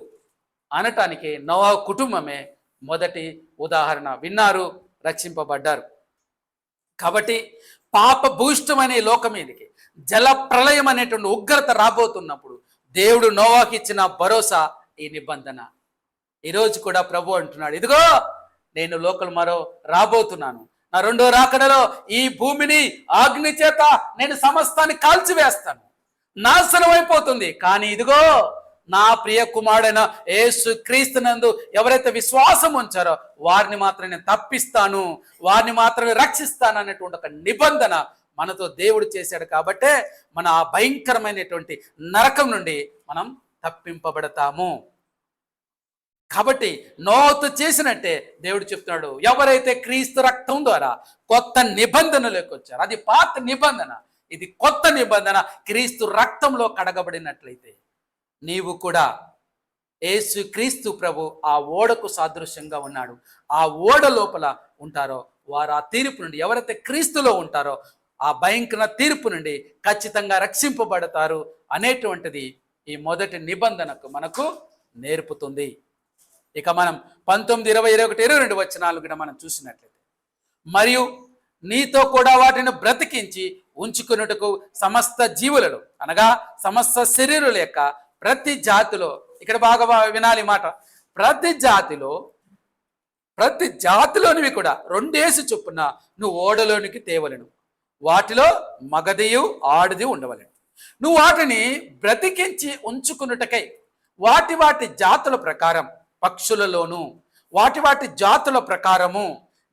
అనటానికి నోవాహు కుటుంబమే మొదటి ఉదాహరణ. విన్నారు, రక్షింపబడ్డారు. కాబట్టి పాప భూయిష్టమైన ఈ లోకం మీదకి జల ప్రళయం అనేటువంటి ఉగ్రత రాబోతున్నప్పుడు దేవుడు నోవాహుకి ఇచ్చిన భరోసా ఈ నిబంధన. ఈరోజు కూడా ప్రభు అంటున్నాడు, ఇదిగో నేను లోకల్ మరో రాబోతున్నాను, నా రెండో రాకడలో ఈ భూమిని అగ్ని చేత నేను సమస్తాన్ని కాల్చివేస్తాను, నాశనం అయిపోతుంది, కానీ ఇదిగో నా ప్రియ కుమారుడైన యేసు క్రీస్తునందు ఎవరైతే విశ్వాసం ఉంచారో వారిని మాత్రం నేను తప్పిస్తాను, వారిని మాత్రమే రక్షిస్తాను అనేటువంటి ఒక నిబంధన మనతో దేవుడు చేశాడు. కాబట్టే మన ఆ భయంకరమైనటువంటి నరకం నుండి మనం తప్పింపబడతాము. కాబట్టి నోవాహుతో చేసినట్టే దేవుడు చెప్తున్నాడు, ఎవరైతే క్రీస్తు రక్తం ద్వారా కొత్త నిబంధనలోకి వచ్చారు, అది పాత నిబంధన, ఇది కొత్త నిబంధన, క్రీస్తు రక్తంలో కడగబడినట్లయితే నీవు కూడా యేసు క్రీస్తు ప్రభు ఆ ఓడకు సాదృశ్యంగా ఉన్నాడు. ఆ ఓడ లోపల ఉంటారో వారు ఆ తీర్పు నుండి, ఎవరైతే క్రీస్తులో ఉంటారో ఆ భయంకర తీర్పు నుండి ఖచ్చితంగా రక్షింపబడతారు అనేటువంటిది ఈ మొదటి నిబంధనకు మనకు నేర్పుతుంది. ఇక మనం 19, 20, 21, 22 వచనాలు కూడా మనం చూసినట్లయితే, మరియు నీతో కూడా వాటిని బ్రతికించి ఉంచుకున్నట్టుకు సమస్త జీవులలో అనగా సమస్త శరీరుల యొక్క ప్రతి జాతిలో, ఇక్కడ బాగా వినాలి మాట, ప్రతి జాతిలోనివి కూడా 2 ఏసు చొప్పున నువ్వు ఓడలోనికి తేవలను, వాటిలో మగదియు ఆడిది ఉండవలను. నువ్వు వాటిని బ్రతికించి ఉంచుకున్నటకై వాటి జాతుల ప్రకారం పక్షులలోను, వాటి జాతుల ప్రకారము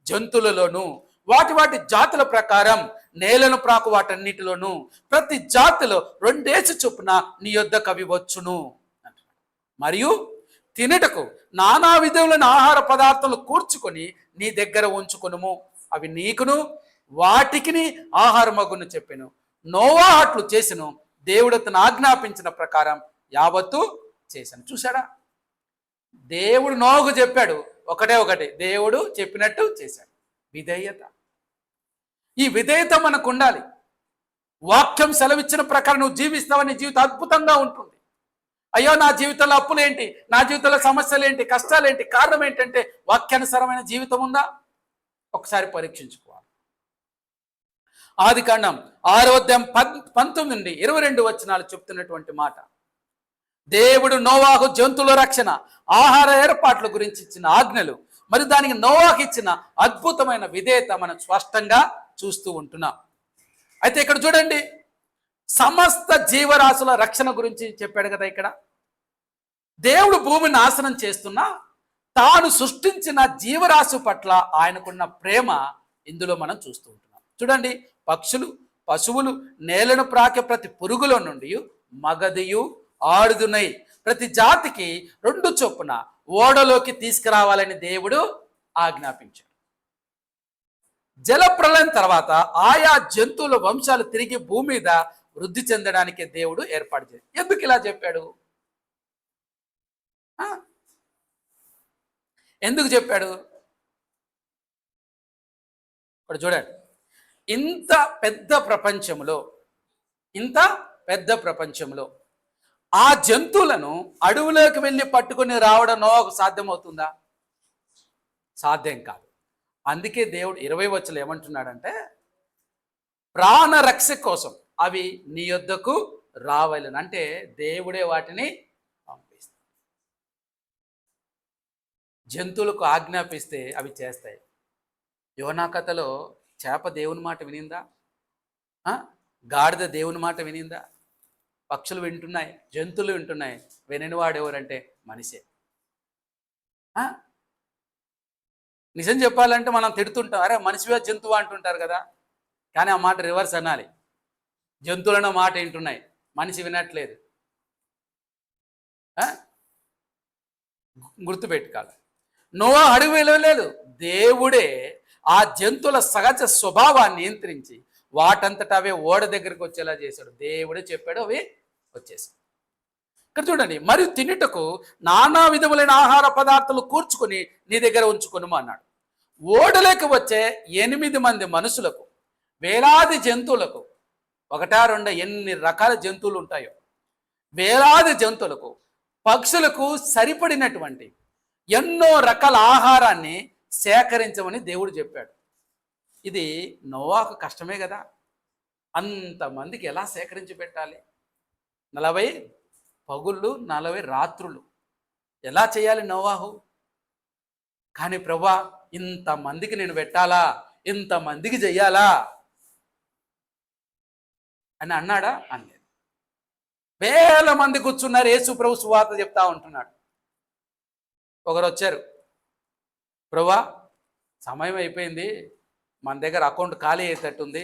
జంతువులలోను, వాటి జాతుల ప్రకారం నేలను ప్రాకు వాటన్నిటిలోను ప్రతి జాతిలో 2 ఏసు చొప్పున నీ యొద్దకు అవి వచ్చును. మరియు తినుటకు నానా విధములైన ఆహార పదార్థాలు కూర్చుకొని నీ దగ్గర ఉంచుకొనుము, అవి నీకును వాటికిని ఆహారమగును చెప్పెను. నోవాహు అట్లు చేసెను, దేవుడు తను ఆజ్ఞాపించిన ప్రకారం యావత్తు చేశాను. చూసాడా? దేవుడు నోవాహుకు చెప్పాడు, ఒకటే దేవుడు చెప్పినట్టు చేశాడు. విధేయత. ఈ విధేయత మనకు ఉండాలి. వాక్యం సెలవిచ్చిన ప్రకారం నువ్వు జీవిస్తావని జీవితం అద్భుతంగా ఉంటుంది. అయ్యో నా జీవితంలో అప్పులేంటి, నా జీవితంలో సమస్యలేంటి, కష్టాలేంటి, కారణం ఏంటంటే వాక్యానుసారమైన జీవితం ఉందా? ఒకసారి పరీక్షించుకోవాలి. ఆదికాండం 6:19-22 వచనాలు చెప్తున్నటువంటి మాట, దేవుడు నోవాహు జంతువుల రక్షణ, ఆహార ఏర్పాట్ల గురించి ఇచ్చిన ఆజ్ఞలు, మరి దానికి నోవాహు ఇచ్చిన అద్భుతమైన విధేయత మనం స్పష్టంగా చూస్తూ ఉంటున్నాం. అయితే ఇక్కడ చూడండి, సమస్త జీవరాశుల రక్షణ గురించి చెప్పాడు కదా. ఇక్కడ దేవుడు భూమిని నాశనం చేస్తున్నా తాను సృష్టించిన జీవరాశి పట్ల ఆయనకున్న ప్రేమ ఇందులో మనం చూస్తూ ఉంటున్నాం. చూడండి, పక్షులు, పశువులు, నేలను ప్రాకే ప్రతి పురుగులో నుండి మగదియు ఆడుదునై ప్రతి జాతికి 2 చొప్పున ఓడలోకి తీసుకురావాలని దేవుడు ఆజ్ఞాపించాడు. జలప్రలయం తర్వాత ఆయా జంతువుల వంశాలు తిరిగి భూమి మీద వృద్ధి చెందడానికి దేవుడు ఏర్పాటు చేశాడు. ఎందుకు ఇలా చెప్పాడు? ఎందుకు చెప్పాడు? ఇక్కడ చూడండి, ఇంత పెద్ద ప్రపంచంలో ఆ జంతువులను అడవులోకి వెళ్ళి పట్టుకొని రావడం నోవాకు సాధ్యమవుతుందా? సాధ్యం కాదు. అందుకే దేవుడు 20 వచనంలో ఏమంటున్నాడంటే, ప్రాణరక్ష కోసం అవి నీ యొద్దకు రావాలని, అంటే దేవుడే వాటిని పంపిస్తాడు. జంతువులకు ఆజ్ఞాపిస్తే అవి చేస్తాయి. యోనా కథలో చేప దేవుని మాట వినిందా? గాడిద దేవుని మాట వినిందా? పక్షులు వింటున్నాయి, జంతువులు వింటున్నాయి. విననివాడు ఎవరంటే మనిషే. నిజం చెప్పాలంటే మనం తిడుతుంటాం, అరే మనిషివే జంతువు అంటుంటారు కదా. కానీ ఆ మాట రివర్స్ అనాలి. జంతువులన్న మాట వింటున్నాయి, మనిషి వినట్లేదు. గుర్తుపెట్టుకోవాలి. నోవా అడుగు వెళ్ళలేదు, దేవుడే ఆ జంతువుల సహజ స్వభావాన్ని నియంత్రించి వాటంతటా అవే ఓడ దగ్గరికి వచ్చేలా చేశాడు. దేవుడే చెప్పాడు, అవి వచ్చేసాయి. ఇక్కడ చూడండి, మరియు తినుటకు నానా విధములైన ఆహార పదార్థాలు కూర్చుకొని నీ దగ్గర ఉంచుకొను అన్నాడు. ఓడలోకి వచ్చే 8 మంది మనుషులకు, వేలాది జంతువులకు, ఒకటా రెండా ఎన్ని రకాల జంతువులు ఉంటాయో, వేలాది జంతువులకు, పక్షులకు సరిపడినటువంటి ఎన్నో రకాల ఆహారాన్ని సేకరించమని దేవుడు చెప్పాడు. ఇది నోవాకు కష్టమే కదా. అంతమందికి ఎలా సేకరించి పెట్టాలి? 40 పగుళ్ళు 40 రాత్రులు ఎలా చేయాలి నోవాహు? కానీ ప్రభువా, ఇంతమందికి నేను పెట్టాలా, ఇంతమందికి చెయ్యాలా అని అన్నాడా? అనలేదు. వేల మంది కూర్చున్నారు, యేసు ప్రభు సువార్త చెప్తా ఉంటున్నాడు. ఒకరు వచ్చారు, ప్రభువా సమయం అయిపోయింది, మన దగ్గర అకౌంట్ ఖాళీ అయ్యేటట్టుంది,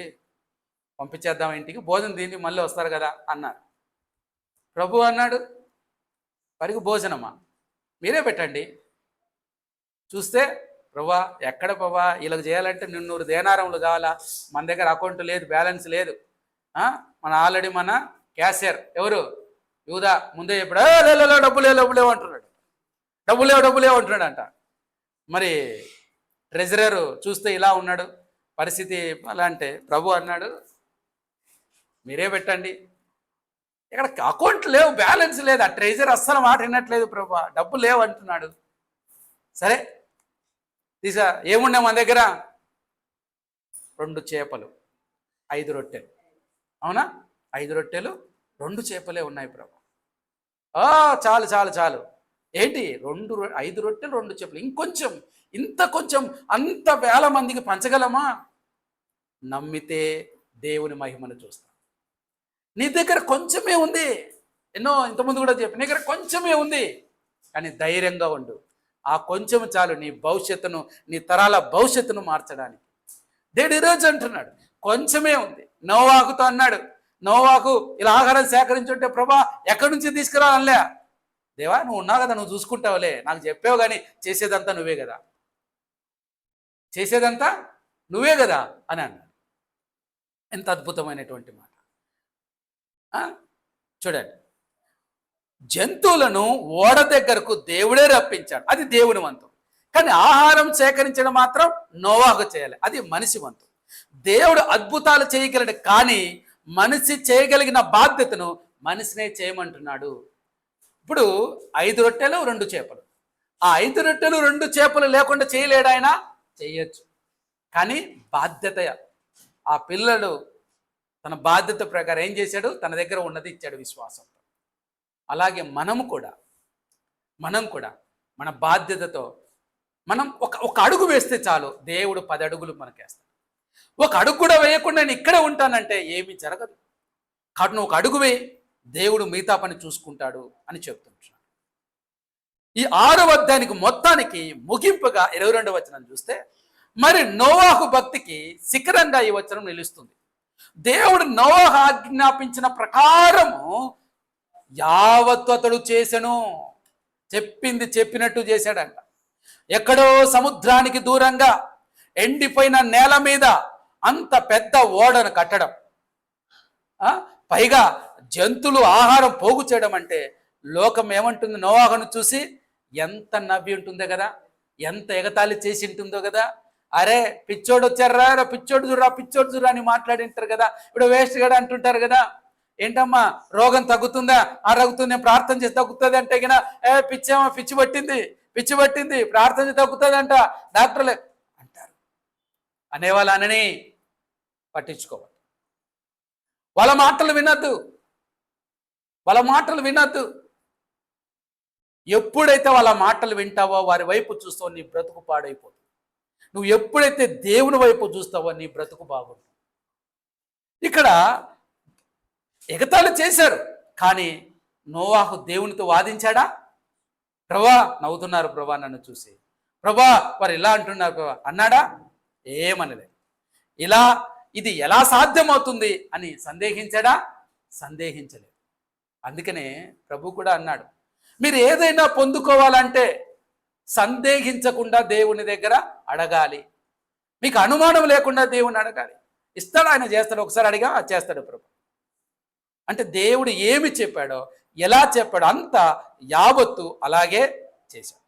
పంపించేద్దాం ఇంటికి, భోజనం తిని మళ్ళీ వస్తారు కదా అన్నారు. ప్రభు అన్నాడు, పరికి భోజనమా, మీరే పెట్టండి. చూస్తే, ప్రభువా ఎక్కడ ప్రభా, వీళ్ళకి చేయాలంటే 200 దేనారములు కావాలా, మన దగ్గర అకౌంట్ లేదు, బ్యాలెన్స్ లేదు. మన ఆల్రెడీ మన క్యాషియర్ ఎవరు, యూదా, ముందే చెప్పాడు, డబ్బులేవు అంటున్నాడు, డబ్బులేవు అంటున్నాడు అంట. మరి ట్రెజరర్ చూస్తే ఇలా ఉన్నాడు, పరిస్థితి అలా. అంటే ప్రభు అన్నాడు, మీరే పెట్టండి. ఇక్కడ అకౌంట్ లేవు, బ్యాలెన్స్ లేదు, ఆ ట్రెజర్ అస్సలు మాట వినట్లేదు, ప్రభు డబ్బు లేవు అంటున్నాడు. సరే తీసా, ఏమున్నాయి మన దగ్గర? 2 చేపలు 5 రొట్టెలు. అవునా? 5 రొట్టెలు 2 చేపలే ఉన్నాయి ప్రభు. చాలు చాలు చాలు. ఏంటి 5 రొట్టెలు 2 చేపలు, ఇంకొంచెం, ఇంత కొంచెం, అంత వేల మందికి పంచగలమా? నమ్మితే దేవుని మహిమను చూస్తాం. నీ దగ్గర కొంచెమే ఉంది, ఇంతకుముందు కూడా చెప్పి, నీ దగ్గర కొంచెమే ఉంది, కానీ ధైర్యంగా ఉండు. ఆ కొంచెం చాలు నీ భవిష్యత్తును, నీ తరాల భవిష్యత్తును మార్చడానికి. దేవుడు ఈరోజు అంటున్నాడు, కొంచెమే ఉంది. నోవాకుతో అన్నాడు, నోవాకు ఇలా ఆహారం సేకరించుంటే ప్రభా ఎక్కడి నుంచి తీసుకురావాలే? దేవా నువ్వు ఉన్నావు కదా, నువ్వు చూసుకుంటావులే, నాకు చెప్పావు, కానీ చేసేదంతా నువ్వే కదా, చేసేదంతా నువ్వే కదా అని అన్నాడు. ఎంత అద్భుతమైనటువంటి మాట. చూడండి, జంతువులను ఓడ దగ్గరకు దేవుడే రప్పించాడు, అది దేవుని వంతు. కానీ ఆహారం సేకరించడం మాత్రం నోవాహు చేయాలి, అది మనిషి వంతు. దేవుడు అద్భుతాలు చేయగలడు, కానీ మనిషి చేయగలిగిన బాధ్యతను మనిషినే చేయమంటున్నాడు. ఇప్పుడు 5 రొట్టెలు 2 చేపలు, ఆ 5 రొట్టెలు 2 చేపలు లేకుండా చేయలేడు ఆయన? చేయొచ్చు. కానీ బాధ్యత, ఆ పిల్లలు తన బాధ్యత ప్రకారం ఏం చేశాడు? తన దగ్గర ఉన్నది ఇచ్చాడు విశ్వాసంతో. అలాగే మనం కూడా మన బాధ్యతతో మనం ఒక అడుగు వేస్తే చాలు, దేవుడు 10 అడుగులు మనకేస్తాడు. ఒక అడుగు కూడా వేయకుండా నేను ఇక్కడే ఉంటానంటే ఏమీ జరగదు. కాబట్టి నువ్వు ఒక అడుగు వేయి, దేవుడు మిగతా పని చూసుకుంటాడు అని చెప్తుంటున్నాడు. ఈ 6వ అధ్యాయానికి మొత్తానికి ముగింపుగా 22వ వచనం చూస్తే, మరి నోవాహు భక్తికి శిఖరంగా ఈ వచనం నిలుస్తుంది. దేవుడు నోవాహు ఆజ్ఞాపించిన ప్రకారము యావత్తు అతడు చేసెను, చెప్పింది చెప్పినట్టు చేశాడంట. ఎక్కడో సముద్రానికి దూరంగా ఎండిపోయిన నేల మీద అంత పెద్ద ఓడను కట్టడం, పైగా జంతువులు ఆహారం పోగు చేయడం అంటే లోకం ఏమంటుంది? నోవాహును చూసి ఎంత నవ్వి ఉంటుందో కదా, ఎంత ఎగతాళి చేసి ఉంటుందో కదా. అరే పిచ్చోడు వచ్చారా, పిచ్చోడు చూడరా అని మాట్లాడి ఉంటారు కదా, ఇప్పుడు వేస్ట్ గడ అంటుంటారు కదా. ఏంటమ్మా రోగం తగ్గుతుందా? తగ్గుతుంది, నేను ప్రార్థన చేసి తగ్గుతుంది అంటే గిన పిచ్చేమో, పిచ్చి పట్టింది ప్రార్థన చేసి తగ్గుతుంది అంట డాక్టర్లే అంటారు. అనేవాళ్ళు అనని పట్టించుకోవాలి. వాళ్ళ మాటలు వినద్దు. ఎప్పుడైతే వాళ్ళ మాటలు వింటావో, వారి వైపు చూస్తావో, నీ బ్రతుకు పాడైపోతుంది. నువ్వు ఎప్పుడైతే దేవుని వైపు చూస్తావో నీ బ్రతుకు బాగుంటుంది. ఇక్కడ ఎగతాళి చేశారు, కానీ నోవాహు దేవునితో వాదించాడా? ప్రభా నవ్వుతున్నారు ప్రభా నన్ను చూసి, ప్రభా వారు ఇలా అంటున్నారు ప్రభా అన్నాడా? ఏమనలేదు. ఇది ఎలా సాధ్యమవుతుంది అని సందేహించాడా? సందేహించలేదు. అందుకనే ప్రభు కూడా అన్నాడు, మీరు ఏదైనా పొందుకోవాలంటే సందేహించకుండా దేవుని దగ్గర అడగాలి. మీకు అనుమానం లేకుండా దేవుని అడగాలి. ఇస్తాడు, ఆయన చేస్తాడు. ఒకసారి అడిగా చేస్తాడు ప్రభు. అంటే దేవుడు ఏమి చెప్పాడో, ఎలా చెప్పాడో అంతా యావత్తు అలాగే చేశాడు.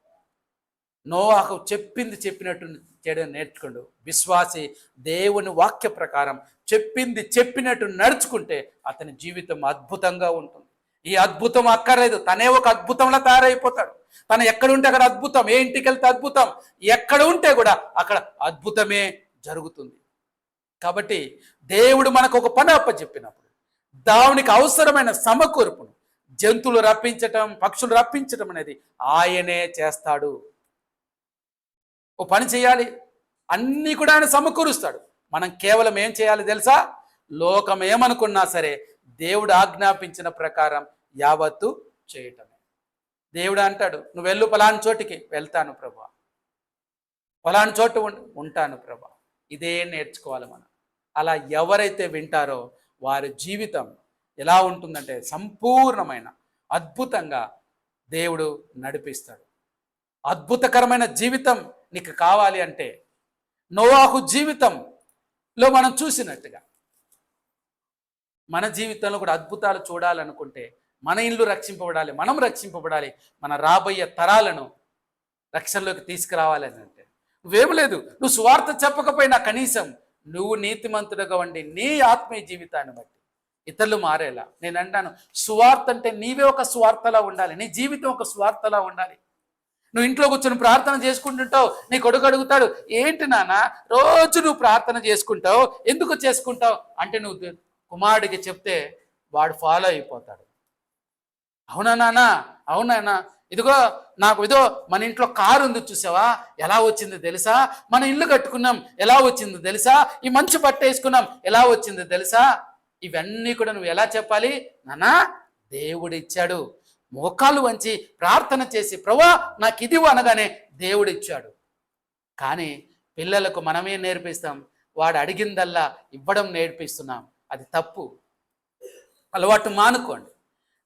నోవాహు చెప్పింది చెప్పినట్టు చేయడం నేర్చుకోండు. విశ్వాసి దేవుని వాక్య ప్రకారం చెప్పినట్టు నడుచుకుంటే అతని జీవితం అద్భుతంగా ఉంటుంది. ఈ అద్భుతం అక్కర్లేదు, తనే ఒక అద్భుతంలా తయారైపోతాడు. తను ఎక్కడుంటే అక్కడ అద్భుతం, ఏ ఇంటికి వెళ్తే అద్భుతం, ఎక్కడ ఉంటే కూడా అక్కడ అద్భుతమే జరుగుతుంది. కాబట్టి దేవుడు మనకు ఒక పని అప్పచెప్పినప్పుడు దానికి అవసరమైన సమకూర్పును, జంతువులు రప్పించటం, పక్షులు రప్పించటం అనేది ఆయనే చేస్తాడు. ఓ పని చేయాలి, అన్నీ కూడా ఆయన సమకూరుస్తాడు. మనం కేవలం ఏం చేయాలి తెలుసా? లోకం ఏమనుకున్నా సరే దేవుడు ఆజ్ఞాపించిన ప్రకారం యావత్తు చేయటమే. దేవుడు అంటాడు, నువ్వు వెళ్ళు పలాని చోటికి, వెళ్తాను ప్రభా, పలాని చోటు ఉంటాను ప్రభా. ఇదే నేర్చుకోవాలి మనం. అలా ఎవరైతే వింటారో వారి జీవితం ఎలా ఉంటుందంటే సంపూర్ణమైన అద్భుతంగా దేవుడు నడిపిస్తాడు. అద్భుతకరమైన జీవితం నీకు కావాలి అంటే నోవాహు జీవితంలో మనం చూసినట్టుగా మన జీవితంలో కూడా అద్భుతాలు చూడాలనుకుంటే మన ఇల్లు రక్షింపబడాలి, మనం రక్షింపబడాలి, మన రాబోయే తరాలను రక్షణలోకి తీసుకురావాలని అంటే నువ్వేమి లేదు, నువ్వు సువార్త చెప్పకపోయినా కనీసం నువ్వు నీతిమంతుడుగా ఉండి నీ ఆత్మీయ జీవితాన్ని బట్టి ఇతరులు మారేలా. నేను అంటాను, సువార్త అంటే నీవే ఒక స్వార్థలా ఉండాలి, నీ జీవితం ఒక స్వార్థలా ఉండాలి. నువ్వు ఇంట్లో కూర్చొని ప్రార్థన చేసుకుంటుంటావు, నీ కొడుకు అడుగుతాడు, ఏంటి నాన్న రోజు నువ్వు ప్రార్థన చేసుకుంటావు, ఎందుకు చేసుకుంటావు అంటే నువ్వు కుమారుడికి చెప్తే వాడు ఫాలో అయిపోతాడు. అవునా నాన్న, అవునా, ఇదిగో మన ఇంట్లో కారు ఉంది చూసావా, ఎలా వచ్చింది తెలుసా, మన ఇల్లు కట్టుకున్నాం ఎలా వచ్చింది తెలుసా, ఈ మంచి బట్ట వేసుకున్నాం ఎలా వచ్చింది తెలుసా, ఇవన్నీ కూడా నువ్వు ఎలా చెప్పాలి? నాన్న దేవుడు ఇచ్చాడు. మోకాలు వంచి ప్రార్థన చేసి ప్రభువా నాకు ఇది అనగానే దేవుడు ఇచ్చాడు. కానీ పిల్లలకు మనమే నేర్పిస్తాం, వాడు అడిగిందల్లా ఇవ్వడం నేర్పిస్తున్నాం. అది తప్పు. అలవాటు మానుకోండి.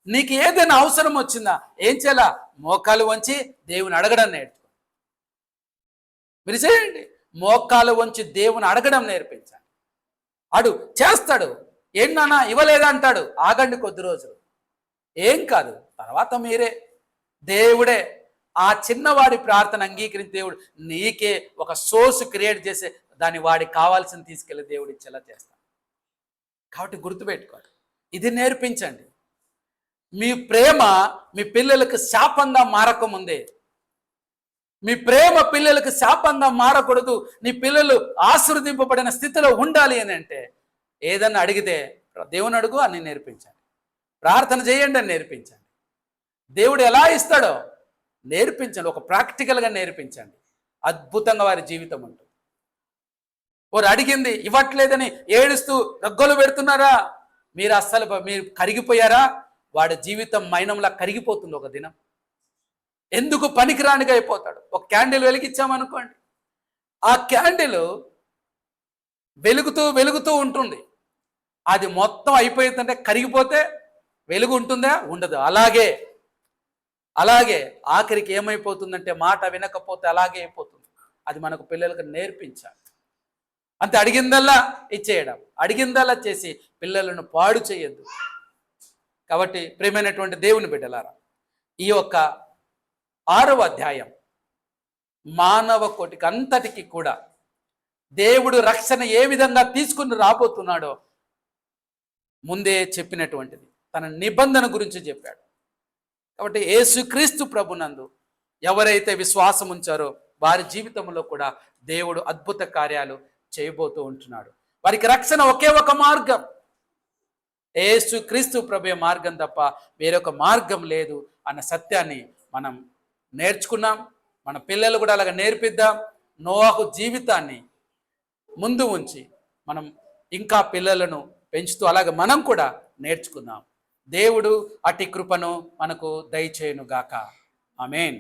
నీకు ఏదైనా అవసరం వచ్చిందా ఏం చేయాలా? మోకాలు వంచి దేవుని అడగడం నేర్చుకో. మీరు చేయండి, మోకాలు వంచి దేవుని అడగడం నేర్పించండి. అడు చేస్తాడు. ఏం నాన్న ఇవ్వలేదా అంటాడు, ఆగండి కొద్ది రోజులు, ఏం కాదు, తర్వాత మీరే. దేవుడే ఆ చిన్నవాడి ప్రార్థన అంగీకరించి దేవుడు నీకే ఒక సోర్స్ క్రియేట్ చేసే దాన్ని వాడికి కావాల్సింది తీసుకెళ్ళి దేవుడు ఇచ్చేలా చేస్తాడు. కాబట్టి గుర్తుపెట్టుకోండి, ఇది నేర్పించండి. మీ ప్రేమ మీ పిల్లలకు శాపంగా మారకముందే, మీ ప్రేమ పిల్లలకు శాపంగా మారకూడదు. నీ పిల్లలు ఆశీర్వదింపబడిన స్థితిలో ఉండాలి అని అంటే ఏదన్నా అడిగితే దేవుని అడుగు అని నేర్పించండి, ప్రార్థన చేయండి అని నేర్పించండి. దేవుడు ఎలా ఇస్తాడో నేర్పించండి, ఒక ప్రాక్టికల్గా నేర్పించండి. అద్భుతంగా వారి జీవితం ఉంటుంది. వారు అడిగింది ఇవ్వట్లేదని ఏడుస్తూ రగ్గలు పెడుతున్నారా? మీరు కరిగిపోయారా? వాడి జీవితం మైనంలా కరిగిపోతుంది ఒక దినం. ఎందుకు పనికిరానిగా అయిపోతాడు. ఒక క్యాండిల్ వెలిగించామనుకోండి, ఆ క్యాండిల్ వెలుగుతూ ఉంటుంది. అది మొత్తం అయిపోయిందంటే కరిగిపోతే వెలుగు ఉంటుందా? ఉండదు. అలాగే ఆఖరికి ఏమైపోతుందంటే మాట వినకపోతే అలాగే అయిపోతుంది. అది మనకు పిల్లలకు నేర్పించాలి. అంతే, అడిగిందల్లా ఇచ్చేయడం, అడిగిందల్లా చేసి పిల్లలను పాడు చేయొద్దు. కాబట్టి ప్రియమైనటువంటి దేవుని బిడ్డలారా, ఈ యొక్క 6వ అధ్యాయం మానవ కోటికి అంతటికి కూడా దేవుడు రక్షణ ఏ విధంగా తీసుకుని రాబోతున్నాడో ముందే చెప్పినటువంటిది. తన నిబంధన గురించి చెప్పాడు. కాబట్టి యేసుక్రీస్తు ప్రభునందు ఎవరైతే విశ్వాసం ఉంచారో వారి జీవితంలో కూడా దేవుడు అద్భుత కార్యాలు చేయబోతూ ఉంటున్నాడు. వారికి రక్షణ ఒకే ఒక మార్గం, యేసుక్రీస్తు ప్రభు మార్గం తప్ప వేరొక మార్గం లేదు అన్న సత్యాన్ని మనం నేర్చుకున్నాం. మన పిల్లలు కూడా అలాగ నేర్పిద్దాం. నోవాహు జీవితాన్ని ముందు ఉంచి మనం ఇంకా పిల్లలను పెంచుతూ అలాగే మనం కూడా నేర్చుకుందాం. దేవుడు అట్టి కృపను మనకు దయచేయును గాక. ఆమేన్.